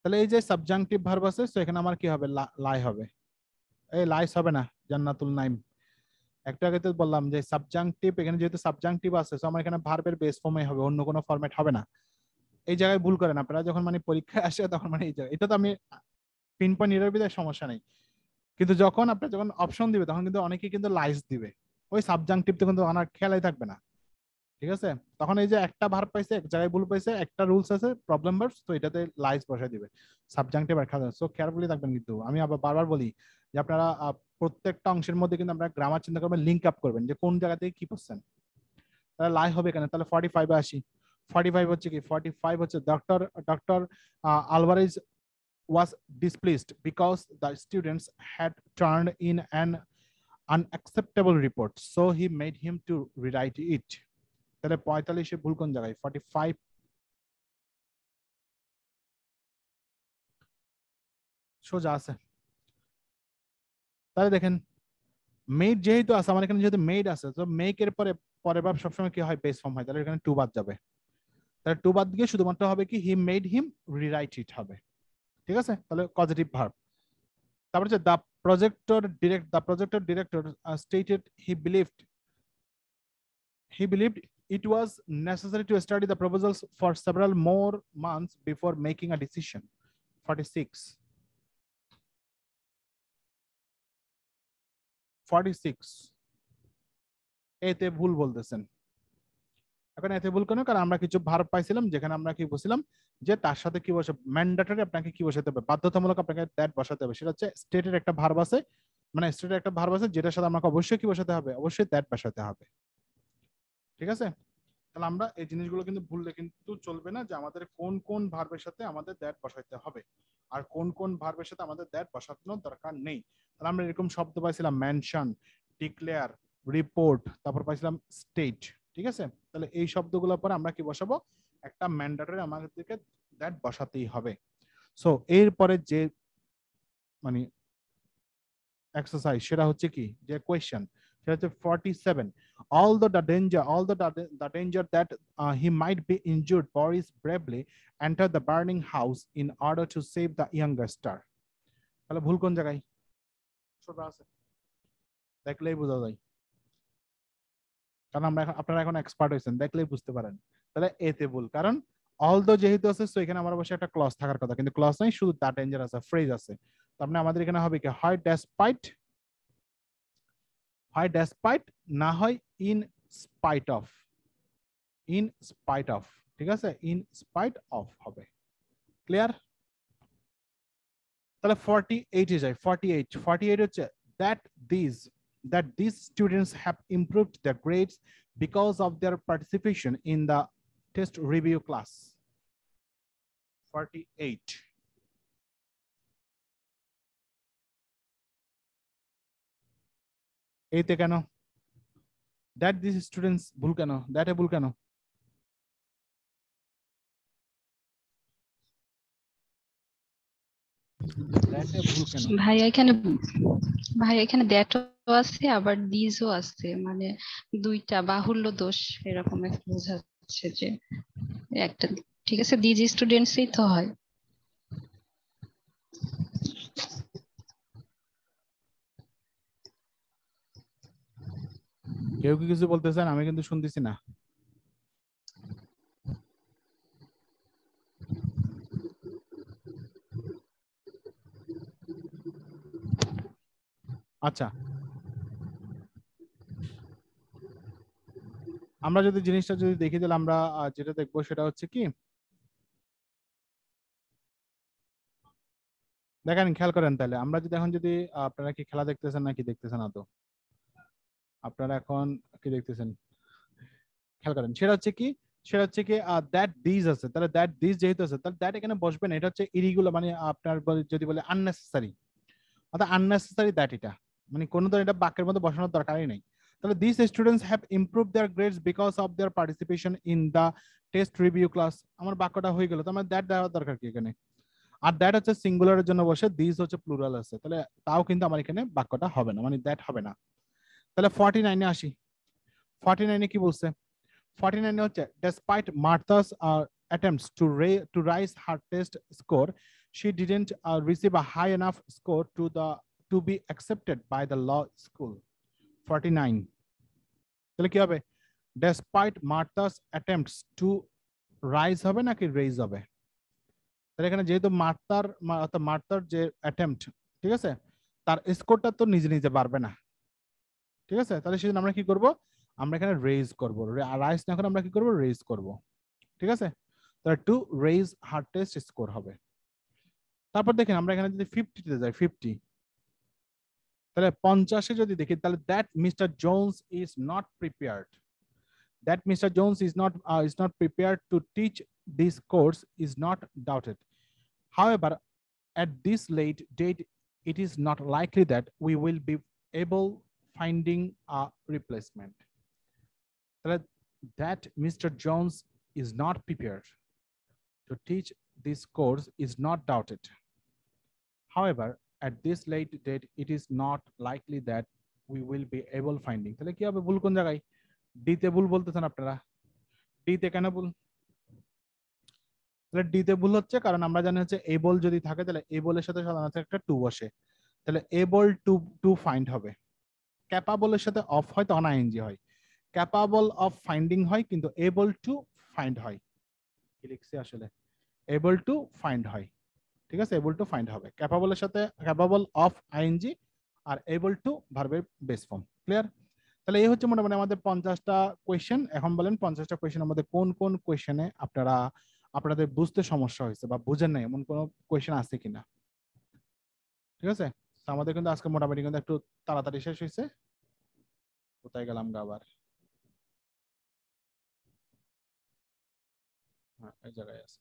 তাহলে এই যে সাবজাংটিভ ভার্ব আছে, সো এখানে আমার কি হবে, লাই হবে। এই লাইস হবে না, জান্নাতুল নাইম। একটা আগে তো বললাম যে সাবজাংটিভ, এখানে যেহেতু সাবজাংটিভ আছে, সো আমার এখানে ভার্বের বেস ফর্মে হবে, অন্য কোনো ফরম্যাট হবে না। এই জায়গায় ভুল করেন আপনারা, যখন মানে পরীক্ষায় আসে তখন মানে এই জায়গায়, এটা তো আমি পিন পয়েন্ট এর বিধায় সমস্যা নেই, কিন্তু যখন আপনি যখন অপশন দিবে তখন কিন্তু অনেকেই কিন্তু লাইস দিবে, ওই সাবজাংটিভ তো কিন্তু আমার খেয়ালই থাকবে না। ঠিক আছে, তখন এই যে একটা ভার্ব পাইছে, এক জায়গায় ভুল পাইছে, একটা রুলস আছে প্রবলেম ভার্বস, তো এটাতে লাইস বসাই দিবে, সাবজাংটিভ আর খেয়াল, সো কেয়ারফুলি থাকবেন। কিন্তু আমি আবার বারবার বলি যে আপনারা প্রত্যেকটা অংশের মধ্যে কিন্তু আপনারা গ্রামার চিন্তা করবেন, লিঙ্ক আপ করবেন যে কোন জায়গা থেকে কি করছেন। তাহলে লাই হবে এখানে। তাহলে 45 এ আসি। 45 হচ্ছে কি, 45 হচ্ছে doctor Alvarez was displeased because the students had turned in an unacceptable report, so he made him to rewrite it। তাহলে 45 এ ভুল কোন জায়গায়, 45 সোজা আছে। তাহলে দেখেন মেড যেহেতু আছে, আমার এখানে যেহেতু মেড আছে, তো মেক এর পরে পরের ভাব সবসময় কি হয়, বেস ফর্ম হয়, তাহলে এখানে টু বাদ যাবে। তাহলে টু বাদ গিয়ে শুধুমাত্র হবে কি, হি মেড হিম রিরাইট ইট হবে। ঠিক আছে, তাহলে পজিটিভ ভার্ব। তারপর হচ্ছে the projector director stated he believed he believed it was necessary to study the proposals for several more months before making a decision. 46. 46 এতে ভুল বলতেছেন। এখন এতে ভুল কেন? কারণ আমরা কিছু ভার্ব পাইছিলাম যেখানে আমরা কি বলছিলাম যে তার সাথে কি বসে, ম্যান্ডেটরি আপনাকে কি বসাতে হবে, বাধ্যতামূলক আপনাকে দ্যাট বসাতে হবে। সেটা হচ্ছে স্টেটের একটা ভার্ব আছে, মানে স্টেটের একটা ভার্ব আছে যেটার সাথে আমাকে অবশ্যই কি বসাতে হবে, অবশ্যই দ্যাট বসাতে হবে। ঠিক আছে? তাহলে আমরা এই জিনিসগুলো কিন্তু ভুললে কিন্তু চলবে না, যে আমাদের কোন কোন ভার্বের সাথে আমাদের দ্যাট বসাইতে হবে আর কোন কোন ভার্বের সাথে আমাদের দ্যাট বসানোর দরকার নেই। তাহলে আমরা এরকম শব্দ পাইছিলাম মেনশন, ডিক্লেয়ার, রিপোর্ট, তারপর পাইছিলাম স্টেট। ঠিক আছে? তাহলে এই শব্দগুলোর পরে আমরা কি বসাবো, একটা ম্যান্ডেটরি আমাদেরকে দ্যাট বসাতেই হবে। সো এরপরে যে মানে এক্সারসাইজ সেটা হচ্ছে কি, যে কোয়েশ্চেন সেটা হচ্ছে 47. Although the danger that he might be injured, Boris bravely entered the burning house in order to save the younger star. তাহলে ভুল কোন জায়গায়? ছোট আছে, দেখলেই বোঝা যায়, কারণ আমরা আপনারা এখন এক্সপার্ট হয়েছেন, দেখলেই বুঝতে পারেন। তাহলে এতে ভুল, কারণ অলদো যেহেতু আছে সো এখানে আমার অবশ্যই একটা ক্লজ থাকার কথা, কিন্তু ক্লজ নাই, শুধু দ্য ডেঞ্জার আছে, ফ্রেজ আছে। তার মানে আমাদের এখানে হবে কি, হয় ডেসপাইট, হয় ডেসপাইট, না হয় in spite of, in spite of. ঠিক আছে? ইন স্পাইট অফ হবে। ক্লিয়ার? তাহলে 48 এ যায়। 48 হচ্ছে that these students have improved their grades because of their participation in the test review class. 48. এইতে কেন that these students ভুল কেন, that এ ভুল কেন? ভাই এখানে দ্যাটও আছে আবার দিসও আছে, মানে দুইটা বাহুল্য দোষ এরকম একটা বোঝাচ্ছে যে একটা। ঠিক আছে, দিজ স্টুডেন্টসই তো হয়। কেউ কি কিছু বলতেছেন? আমি কিন্তু শুনতেছি না। আচ্ছা, আমরা যদি জিনিসটা যদি দেখি তাহলে আমরা যেটা দেখবো সেটা হচ্ছে কি, দেখেন খেয়াল করেন, তাহলে আমরা যদি এখন যদি আপনারা কি খেলা দেখতেছেন নাকি দেখতেছেন আদৌ? আপনারা এখন কি দেখতেছেন খেয়াল করেন, সেটা হচ্ছে কি, সেটা হচ্ছে কি দ্যাট দিস আছে, তাহলে দ্যাট দিস যেহেতু আছে তাহলে দ্যাট এখানে বসবে না। এটা হচ্ছে ইরিগুলার, মানে আপনার যদি বলে আননেসেসারি, অর্থাৎ আননেসেসারি দ্যাট, এটা মানে কোনো ধরনের এটা বাক্যের মধ্যে বসানোর দরকারই নেই। তাহলে this students have improve their grades because of their participation in the test review class. আমার বাক্যটা হয়ে গেল, তো আমার দ্যাট দেওয়ার দরকার কি এখানে? আর দ্যাট হচ্ছে সিঙ্গুলারের জন্য বসে, দিস হচ্ছে প্লুরাল আছে, তাহলে তাও কিন্তু আমার এখানে বাক্যটা হবে না, মানে দ্যাট হবে না। তাহলে 49 এ আসি। 49 এ কি বলছে? 49 এ হচ্ছে despite Martha's attempts to rise her test score, she didn't receive a high enough score to be accepted by the law school. 49 তাহলে কি হবে? despite Martha's attempts to rise হবে নাকি raise হবে? তাহলে এখানে যেহেতু মার্তার যে অ্যাটেম্পট, ঠিক আছে, তার স্কোরটা তো নিজে নিজে বাড়বে না। ঠিক আছে? তাহলে সেজন্য আমরা কি করব, আমরা এখানে রেজ করব, রাইজ না করে আমরা কি করব, রেজ করব। ঠিক আছে? তাহলে to raise her test score হবে। তারপর দেখেন আমরা এখানে যদি 50 তে যাই, 50, তাহলে 50 এ যদি দেখি তাহলে that mister Jones is not prepared, that Mr. Jones is not prepared to teach this course is not doubted. However, at this late date, it is not likely that we will be able finding a replacement. That Mr. Jones is not prepared to teach this course is not doubted. However, at this late date, it is not likely that we will be able finding. তাহলে কি হবে? ভুল কোন জায়গায়? D তে ভুল বলতেছেন আপনারা। ডি তে কেন ভুল? তাহলে ডি তে ভুল হচ্ছে কারণ আমরা জানি হচ্ছে এবল যদি থাকে তাহলে এবলের সাথে সাধারণত একটা টু বসে, তাহলে এবল টু ফাইন্ড হবে। ক্যাপাবলের সাথে অফ হয় তখন আইএনজি হয়, ক্যাপাবল অফ ফাইন্ডিং হয় কিন্তু এবল টু ফাইন্ড হয়। কি লিখছি আসলে? এবল টু ফাইন্ড হয়, ঠিক আছে? এবল টু ফাইন্ড হবে, ক্যাপাবলের সাথে ক্যাপাবল অফ আইএনজি আর এবল টু ভার্বের বেস ফর্ম। ক্লিয়ার? তাহলে এই হচ্ছে মোটামুটি আমাদের 50টা কোয়েশ্চেন। এখন বলেন 50টা কোয়েশ্চেনের মধ্যে কোন কোন কোয়েশ্চেনে আপনাদের বুঝতে সমস্যা হয়েছে বা বুঝেন নাই এমন কোনো কোয়েশ্চেন আছে কিনা? ঠিক আছে, তো আমাদের কিন্তু আজকে মোটামুটি কিন্তু একটু তাড়াতাড়ি শেষ হয়েছে। কোথায় গেলাম গা আবার? হ্যাঁ, এই জায়গায় আছে।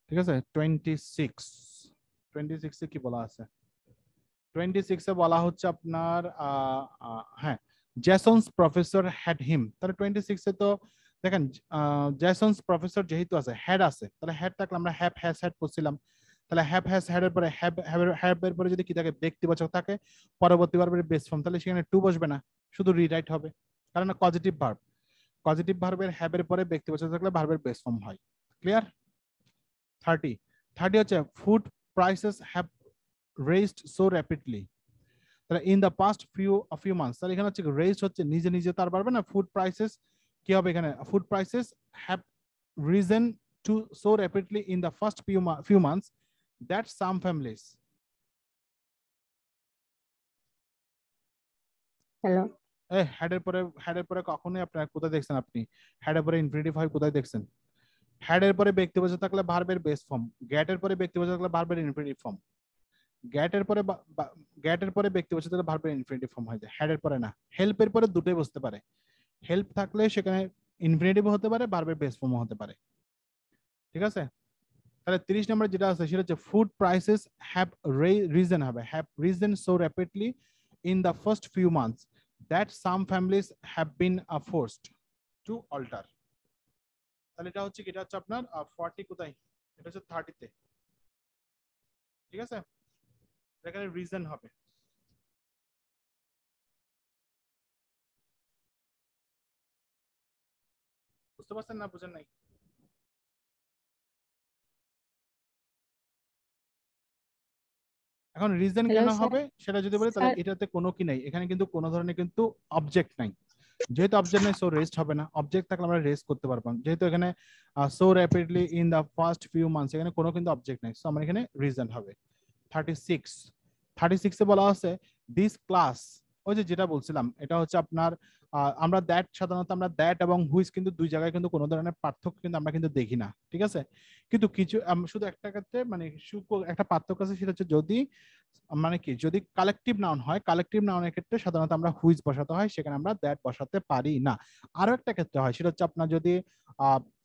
ঠিক আছে, 26 এ কি বলা আছে? 26 এ বলা হচ্ছে আপনার হ্যাঁ, জেসন্স প্রফেসর হ্যাড হিম। তাহলে 26 এ তো দেখেন জেসন্স প্রফেসর যেহেতু আছে, হ্যাড আছে, তাহলে হ্যাড থাকলে আমরা হ্যাভ হ্যাজ হ্যাড করছিলাম। তাহলে হ্যাভ হ্যাজ হ্যাড এর পরে হ্যাভ এর পরে যদি কি থাকে, ব্যক্তিবাচক থাকে, পরবর্তী ভার্বের বেস ফর্ম, তাহলে সেখানে টু বসবে না, শুধু রিরাইট হবে, কারণ পজিটিভ ভার্ব। পজিটিভ ভার্বের হ্যাভ এর পরে ব্যক্তিবাচক থাকলে ভার্বের বেস ফর্ম হয়। ক্লিয়ার? 30 হচ্ছে food prices have raised so rapidly. তাহলে in the past few months, তাহলে এখানে হচ্ছে raised হচ্ছে নিজে নিজে তার পারবে না, ফুড প্রাইসেস কি হবে এখানে? Food prices have risen to so rapidly in the first few months that some families. Hello, হেডের পরে কখনোই আপনার কোথায় দেখছেন আপনি হেডের পরে ইনফিনিটিভ হয় কোথায় দেখছেন? হেডের পরে ব্যক্তিবাচক থাকলে ভার্বের বেস ফর্ম, গ্যাটের পরে ব্যক্তিবাচক থাকলে ভার্বের ইনফিনিটিভ ফর্ম, গ্যাটের পরে ব্যক্তিবাচক থাকলে ভার্বের ইনফিনিটিভ ফর্ম হয়ে যায়, হেডের পরে না। হেল্পের পরে দুটোই বসতে পারে, হেল্প থাকলে সেখানে ইনফিনিটিভ হতে পারে, ভার্বের বেস ফর্ম হতে পারে। ঠিক আছে, তাহলে 30 নম্বর যেটা আছে সেটা হচ্ছে ফুড প্রাইসেস হ্যাভ রিজন হবে, have risen so rapidly in the first few months that some families have been forced to alter. তাহলে এটা হচ্ছে আপনার 40 কোথায়, এটা হচ্ছে 30 তে। ঠিক আছে, এখানে রিজন হবে। বুঝতে পারছেন না বুঝেন নাই? এখন রিজন হ্যালো কেন স্যার। হবে সেটা যদি বলি, তাহলে স্যার, এটাতে কোনো কি নাই, এখানে কিন্তু কোনো ধরনের কিন্তু অবজেক্ট নাই। যেহেতু অবজেক্ট নাই, সো রেস্ট হবে না। অবজেক্ট থাকলে আমরা রেস্ট করতে পারবো, যেহেতু এখানে so rapidly in the first few months, এখানে কোনো কিন্তু অবজেক্ট নাই, সো আমার এখানে রিজন হবে। 36 এ বলা আছে দিস ক্লাস, ওই যে যেটা বলছিলাম, এটা হচ্ছে আপনার আমরা দ্যাট, সাধারণত আমরা দ্যাট এবং হুইজ কিন্তু দুই জায়গায় কিন্তু কোনো ধরনের পার্থক্য কিন্তু আমরা কিন্তু দেখি না। ঠিক আছে, কিন্তু কিছু শুধু একটা ক্ষেত্রে মানে একটা পার্থক্য আছে, সেটা হচ্ছে যদি মানে কি, যদি কালেকটিভ নাউন হয়, কালেকটিভ নাউনের ক্ষেত্রে সাধারণত আমরা হুইজ বসাতে হয়, সেখানে আমরা দ্যাট বসাতে পারি না। আরো একটা ক্ষেত্রে হয়, সেটা হচ্ছে আপনার যদি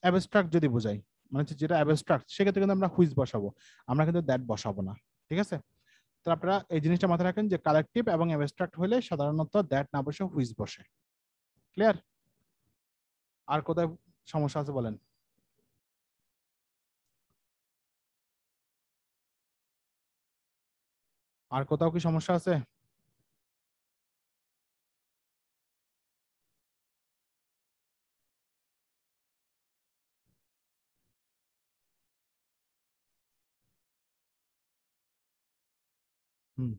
অ্যাবস্ট্রাক্ট যদি বোঝাই, মানে হচ্ছে যেটা অ্যাবস্ট্রাক্ট, সেক্ষেত্রে কিন্তু আমরা হুইজ বসাবো, আমরা কিন্তু দ্যাট বসাবো না। ঠিক আছে, তো আপনারা এই জিনিসটা মাথায় রাখেন যে কালেকটিভ এবং অ্যাবস্ট্রাক্ট হলে সাধারণত দ্যাট না বসে হুইজ বসে। ক্লিয়ার? আর কোথায় সমস্যা আছে বলেন? আর কোথাও কি সমস্যা আছে? হুম,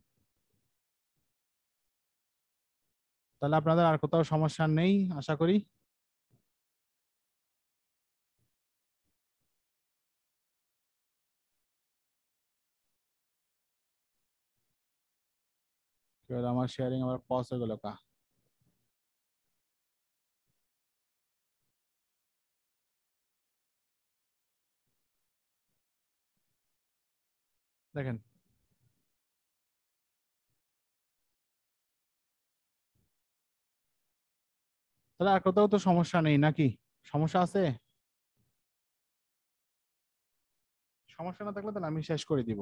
তাহলে আপনাদের আর কোথাও সমস্যা নেই আশা করি। আমার শেয়ারিং আবার পজ হয়ে গেল কা? দেখেন, তাহলে আর কোথাও তো সমস্যা নেই নাকি? সমস্যা আছে? সমস্যা না থাকলে তাহলে আমি শেষ করে দিব,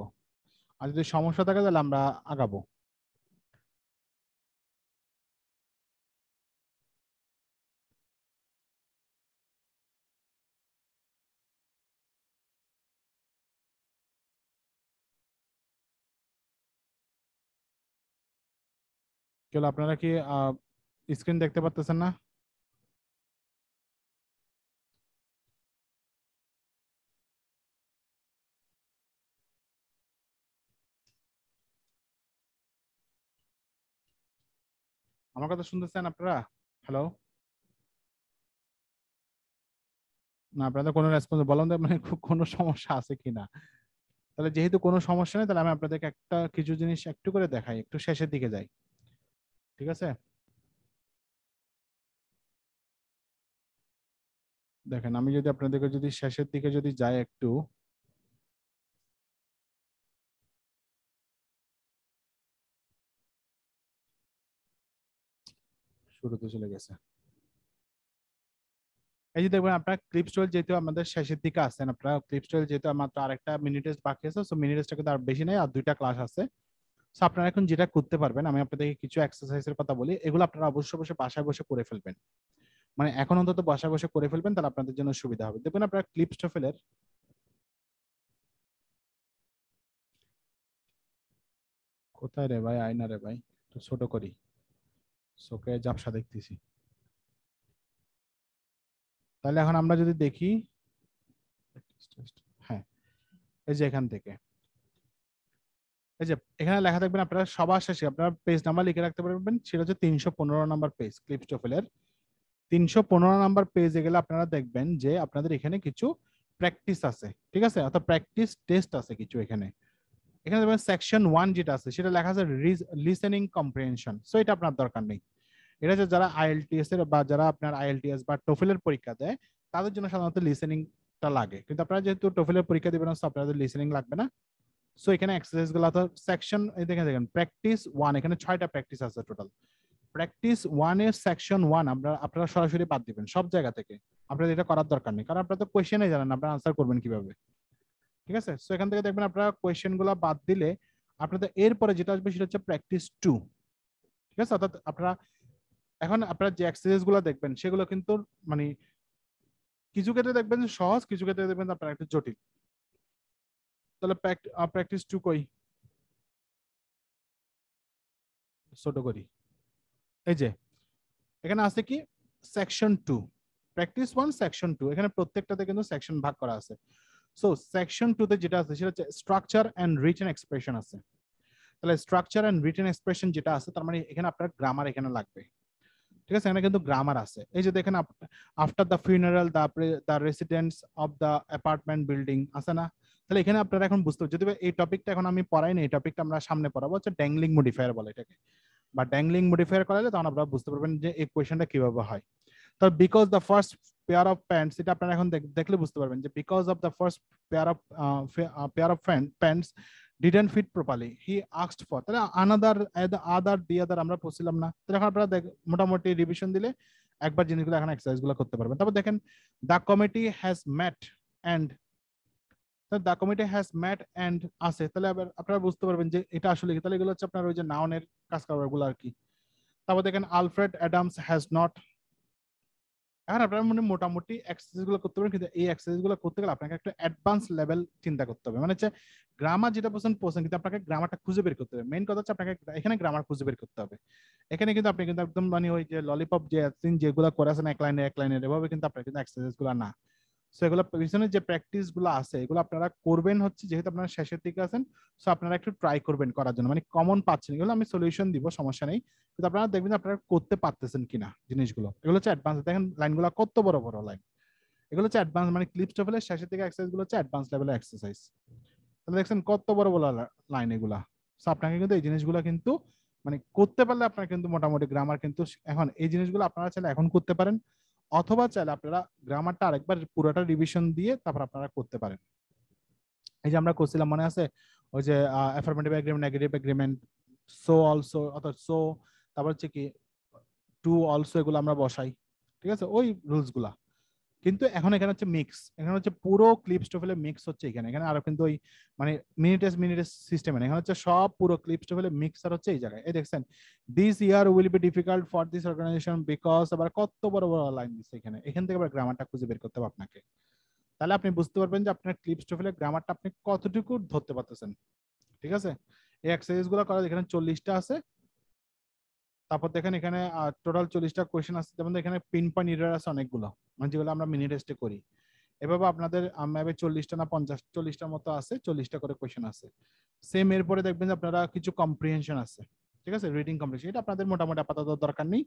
আর যদি সমস্যা থাকে তাহলে আমরা আগাবো। কেউ আপনারা কি স্ক্রিন দেখতে পারতেছেন না? আমার কথা শুনতেছেন আপনারা? হ্যালো, না আপনাদের কোনো রেসপন্স বলুন তো, মানে কোনো সমস্যা আছে কিনা। তাহলে যেহেতু কোনো সমস্যা নেই, তাহলে আমি আপনাদেরকে একটা কিছু জিনিস একটু করে দেখাই, একটু শেষের দিকে যাই, ঠিক আছে। দেখেন আমি যদি আপনাদেরকে যদি শেষের দিকে যদি যাই একটু, শুরুতে চলে গেছে। এই যে দেখবেন আপনার ক্লিপ স্টোরেজ যেহেতু আমাদের শেষের দিকে আছেন, আপনারা ক্লিপ স্টোরেজ যেহেতু মাত্র আরেকটা মিনি টেস্ট বাকি আছে, সো মিনি টেস্টটা কিন্তু আর বেশি নাই, আর 2টা ক্লাস আছে। সো আপনারা এখন যেটা করতে পারবেন, আমি আপনাদেরকে কিছু এক্সারসাইজের কথা বলি, এগুলো আপনারা অবশ্যই অবশ্যই বাসায় বসে করে ফেলবেন। মানে এখন অন্তত বাসায় বসে করে ফেলবেন, তাহলে আপনাদের জন্য সুবিধা হবে। দেখবেন আপনারা ক্লিপ স্টোরেজের কোথায় রে ভাই, আয়না রে ভাই, একটু ছোট করি, চোখে ঝাপসা দেখতেছি। তাহলে এখন আমরা যদি দেখি, হ্যাঁ এই যে এখান থেকে, এই যে এখানে লেখা থাকবেন, আপনারা সবার শেষে আপনারা পেজ নাম্বার লিখে রাখতে পারবেন, সেটা হচ্ছে 315 নাম্বার পেজ ক্লিপ স্টোরেজের। 315 নাম্বার পেজে গেলে আপনারা দেখবেন যে আপনাদের এখানে কিছু প্র্যাকটিস আছে, ঠিক আছে, অর্থাৎ প্র্যাকটিস টেস্ট আছে কিছু এখানে। এখানে দেখবেন সেকশন 1 যেটা আছে সেটা লেখা আছে লিসেনিং কম্প্রিহেনশন, সো এটা আপনার দরকার নেই। এটা হচ্ছে যারা আইএলটিএস এর বা যারা আপনার আইএলটিএস বা টোফেলের পরীক্ষা দেয় তাদের জন্য সাধারণত লিসেনিংটা লাগে, কিন্তু আপনারা যেহেতু টোফেলের পরীক্ষা দিবেন সো আপনাদের লিসেনিং লাগবে না। সো এখানে এক্সারসাইজ গুলো তো সেকশন, এই দেখেন প্র্যাকটিস 1, এখানে 6টা প্র্যাকটিস আছে টোটাল। প্র্যাকটিস 1 এর সেকশন 1 আপনারা সরাসরি বাদ দিবেন সব জায়গা থেকে, আপনাদের এটা করার দরকার নেই, কারণ আপনারা তো কোয়েশ্চেনই জানেন আপনারা আনসার করবেন কিভাবে, ঠিক আছে। সো এখান থেকে দেখবেন আপনারা কোয়েশ্চেন গুলো বাদ দিলে আপনাদের এরপরে যেটা আসবে সেটা হচ্ছে প্র্যাকটিস 2, ঠিক আছে। অর্থাৎ আপনারা এখন আপনারা যে এক্সারসাইজ গুলো দেখবেন সেগুলো কিন্তু মানে কিছু ক্ষেত্রে দেখবেন যে সহজ, কিছু ক্ষেত্রে দেখবেন আপনারা একটু জটিল। তাহলে প্র্যাকটিস 2 কই, ছোট করি, এই যে এখানে আছে কি সেকশন 2, প্র্যাকটিস 1 সেকশন 2, এখানে প্রত্যেকটাতে কিন্তু সেকশন ভাগ করা আছে। সো সেকশন 2 তে যেটা আছে সেটা হচ্ছে স্ট্রাকচার এন্ড রিটেন এক্সপ্রেশন আছে। তাহলে স্ট্রাকচার এন্ড রিটেন এক্সপ্রেশন যেটা আছে তার মানে এখানে আপনার গ্রামার এখানে লাগবে, ঠিক আছে। এখানে কিন্তু গ্রামার আছে, এই যে দেখেন after the funeral the residents of the apartment building আছে না। তাহলে এখানে আপনারা এখন বুঝতে পারছেন, যদি এই টপিকটা এখন আমি পড়াই না, এই টপিকটা আমরা সামনে পড়াবো, হচ্ছে ড্যাংলিং মডিফায়ার বলে এটাকে, বা ড্যাংলিং মডিফায়ার করালে তখন আপনারা বুঝতে পারবেন যে এই কোয়েশ্চেনটা কিভাবে হয়। তো because the first pair of pants, এটা আপনারা এখন দেখলে বুঝতে পারবেন যে because of the first pair of pants didn't fit properly he asked for, তাহলে the other আমরা পড়ছিলাম না। তাহলে এখন আপনারা মোটামুটি রিভিশন দিলে একবার জিনিসগুলো এখন এক্সারসাইজ গুলো করতে পারবেন। তারপর দেখেন the committee has met and, the committee has met and আছে, তাহলে আবার আপনারা বুঝতে পারবেন যে এটা আসলে কি, তাহলে এগুলো হচ্ছে আপনার ওই যে নাউনের কাজ কারবার গুলো আর কি। তারপর দেখেন আলফ্রেড অ্যাডামস হ্যাজ নট, এখন আপনারা মানে মোটামুটি এক্সারসাইজ গুলো করতে পারেন, কিন্তু এই এক্সারসাইজ গুলো করতে গেলে আপনাকে একটা অ্যাডভান্স লেভেল চিন্তা করতে হবে, মানে হচ্ছে গ্রামার যেটা পছন্দ কিন্তু আপনাকে গ্রামারটা খুঁজে বের করতে হবে। মেইন কথা হচ্ছে আপনাকে এখানে গ্রামার খুঁজে বের করতে হবে। এখানে কিন্তু আপনি কিন্তু একদম মানে ওই যে ললিপপ যে যেগুলো করে আছেন এক লাইনে এভাবে কিন্তু আপনার কিন্তু এক্সারসাইজ গুলো না। সো এগুলো পিছনে যে প্র্যাকটিস গুলো আছে এগুলো আপনারা করবেন, হচ্ছে যেহেতু আপনারা শেষের দিকে আছেন সো আপনারা একটু ট্রাই করবেন করার জন্য, মানে কমন পাচ্ছেন এগুলো আমি সলিউশন দিব, সমস্যা নেই, কিন্তু আপনারা দেখবেন আপনারা করতে পারতেছেন কিনা জিনিসগুলো। এগুলো হচ্ছে অ্যাডভান্স, দেখেন লাইনগুলো কত বড় বড় লাইন, এগুলো হচ্ছে অ্যাডভান্স, মানে ক্লিপ স্টোফেলের শেষের দিকে এক্সারসাইজ গুলো হচ্ছে অ্যাডভান্স লেভেলের এক্সারসাইজ। তাহলে দেখছেন কত বড় বড় লাইন এগুলা। সো আপনাকে কিন্তু এই জিনিসগুলো কিন্তু মানে করতে পারলে আপনার কিন্তু মোটামুটি গ্রামার কিন্তু এখন এই জিনিসগুলো আপনারা চাইলে এখন করতে পারেন, অথবা চাইলে আপনারা গ্রামারটা আরেকবার পুরোটা রিভিশন দিয়ে তারপর আপনারা করতে পারেন। এই যে আমরা করছিলাম মনে আছে ওই যে affirmative agreement, negative agreement, so also, অর্থাৎ সো তারপর হচ্ছে কি টু অলসো, এগুলো আমরা বসাই, ঠিক আছে ওই রুলস গুলা। কিন্তু এখন এখানে হচ্ছে মিক্স, এখানে হচ্ছে পুরো ক্লিপ স্টোফেলে মিক্স হচ্ছে, এখানে আরো কিন্তু ওই মানে মিনিটেস সিস্টেম, এখানে হচ্ছে সব পুরো ক্লিপ স্টোফেলে মিক্সার হচ্ছে এই জায়গায়। এই দেখছেন this year will be difficult for this organisation because, আবার কত বড় বড় লাইন দিচ্ছে এখানে, এখান থেকে আবার গ্রামারটা খুঁজে বের করতে হবে আপনাকে। তাহলে আপনি বুঝতে পারবেন যে আপনার ক্লিপ স্টোফেলে গ্রামারটা আপনি কতটুকু ধরতে পারতেছেন, ঠিক আছে। এই এক্সারসাইজ গুলো করা এখানে 40টা আছে। তারপর দেখেন এখানে টোটাল 40টা কোয়েশ্চেন আছে, যেমন এখানে পিন পয়েন্ট এরর আছে অনেকগুলো, মানে যেগুলো আমরা মিনি টেস্টে করি। এভাবে আপনাদের 40টা না 40টার মতো আছে, 40টা করে কোয়েশ্চেন আছে। সেম এরপরে দেখবেন যে আপনারা কিছু কম্প্রিহেনশন আছে, ঠিক আছে, রিডিং কম্প্রিহেনশন, এটা আপনাদের মোটামুটি আপাতত দরকার নেই।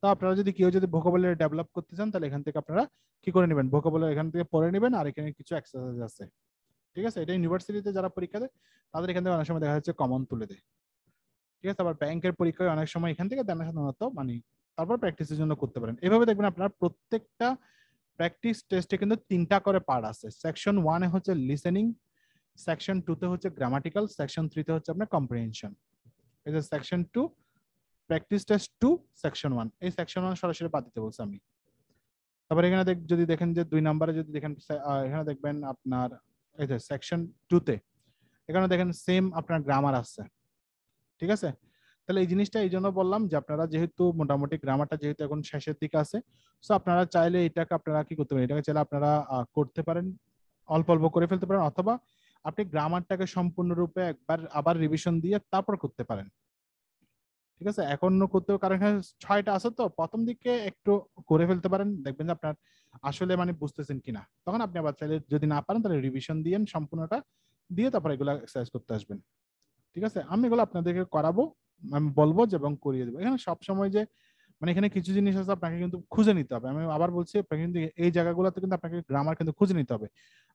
তো আপনারা যদি কেউ যদি ভোকাবুলারি ডেভেলপ করতে চান তাহলে এখান থেকে আপনারা কি করে নেবেন, ভোকাবুলারি এখান থেকে পড়ে নেবেন, আর এখানে কিছু এক্সারসাইজ আছে, ঠিক আছে। এটা ইউনিভার্সিটিতে যারা পরীক্ষা দেয় তাদের এখান থেকে অনেক সময় দেখা যাচ্ছে কমন তুলে দেয়, ঠিক আছে। আবার ব্যাংকের পরীক্ষায় অনেক সময় এখান থেকে দেন সাধারণত, মানে তারপর প্র্যাকটিসের জন্য করতে পারেন। এভাবে দেখবেন আপনার প্রত্যেকটা প্র্যাকটিস টেস্টে কিন্তু 3টা করে পার্ট আছে। সেকশন 1 এ হচ্ছে লিসেনিং, সেকশন 2 তে হচ্ছে গ্রামাটিক্যাল, সেকশন 3 তে হচ্ছে আপনার কম্প্রিহেনশন। এই যে সেকশন 2 প্র্যাকটিস টেস্ট 2 সেকশন 1, এই সেকশন 1 সরাসরি বাদ দিতে বলছি আমি। তারপর এখানে যদি দেখেন যে 2 নম্বরে যদি দেখেন এখানে দেখবেন আপনার এই যে সেকশন 2 তে এখানে দেখেন সেম আপনার গ্রামার আছে, ঠিক আছে। তাহলে এই জিনিসটা এই জন্য বললাম যে আপনারা যেহেতু মোটামুটি গ্রামারটা যেহেতু এখন শেষের দিকে আছে, সো আপনারা চাইলে এটাকে আপনারা কি করতে পারেন, এটাকে চাইলে আপনারা করতে পারেন, অল্প অল্প করে ফেলতে পারেন, অথবা আপনি গ্রামারটাকে সম্পূর্ণরূপে একবার আবার রিভিশন দিয়ে তারপর করতে পারেন, ঠিক আছে। এখনো করতেও, কারণ এখানে 6টা আছে তো প্রথম দিকে একটু করে ফেলতে পারেন, দেখবেন যে আপনার আসলে মানে বুঝতেছেন কিনা, তখন আপনি আবার চাইলে যদি না পারেন তাহলে রিভিশন দিয়ে সম্পূর্ণটা দিয়ে তারপর এগুলো এক্সারসাইজ করতে আসবেন, ঠিক আছে। আমি এগুলো আপনাদেরকে করাবো, আমি বলবো যে এবং করিয়ে দেবো। এখানে সবসময় যে মানে এখানে কিছু জিনিস আছে আপনাকে কিন্তু খুঁজে নিতে হবে, আমি আবার বলছি আপনাকে কিন্তু এই জায়গাগুলোতে কিন্তু আপনাকে গ্রামার কিন্তু খুঁজে নিতে হবে।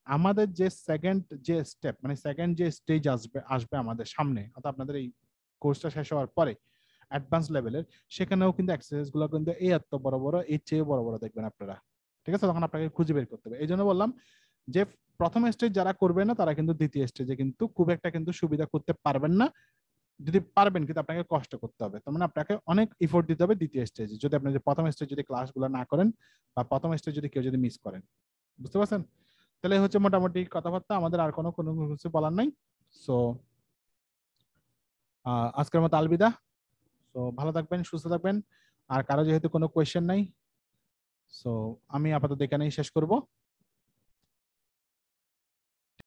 আমাদের যে সেকেন্ড যে স্টেপ, মানে সেকেন্ড যে স্টেজ আসবে আমাদের সামনে, অর্থাৎ আপনাদের এই কোর্সটা শেষ হওয়ার পরে অ্যাডভান্স লেভেলের, সেখানেও কিন্তু এক্সারসাইজ গুলো কিন্তু এই এত বড় বড়, এর চেয়ে বড় বড় দেখবেন আপনারা, ঠিক আছে। তখন আপনাকে খুঁজে বের করতে হবে। এই জন্য বললাম যে প্রথম স্টেজ যারা করবে না তারা কিন্তু দ্বিতীয় স্টেজে কিন্তু খুব একটা কিন্তু সুবিধা করতে পারবেন না, যদি পারবেন কিন্তু আপনাকে কষ্ট করতে হবে, তার মানে আপনাকে অনেক এফোর্ট দিতে হবে দ্বিতীয় স্টেজে, যদি আপনি প্রথম স্টেজ যদি ক্লাসগুলো না করেন বা প্রথম স্টেজ যদি কেউ যদি মিস করেন, বুঝতে পারছেন। তাহলে হচ্ছে মোটামুটি কথাবার্তা, আমাদের আর কোনো কিছু বলার নাই। সো আজকের মতো আলবিদা। সো ভালো থাকবেন, সুস্থ থাকবেন, আর কারো যেহেতু কোনো কোয়েশ্চেন নাই, সো আমি আপাতত এখানেই শেষ করব।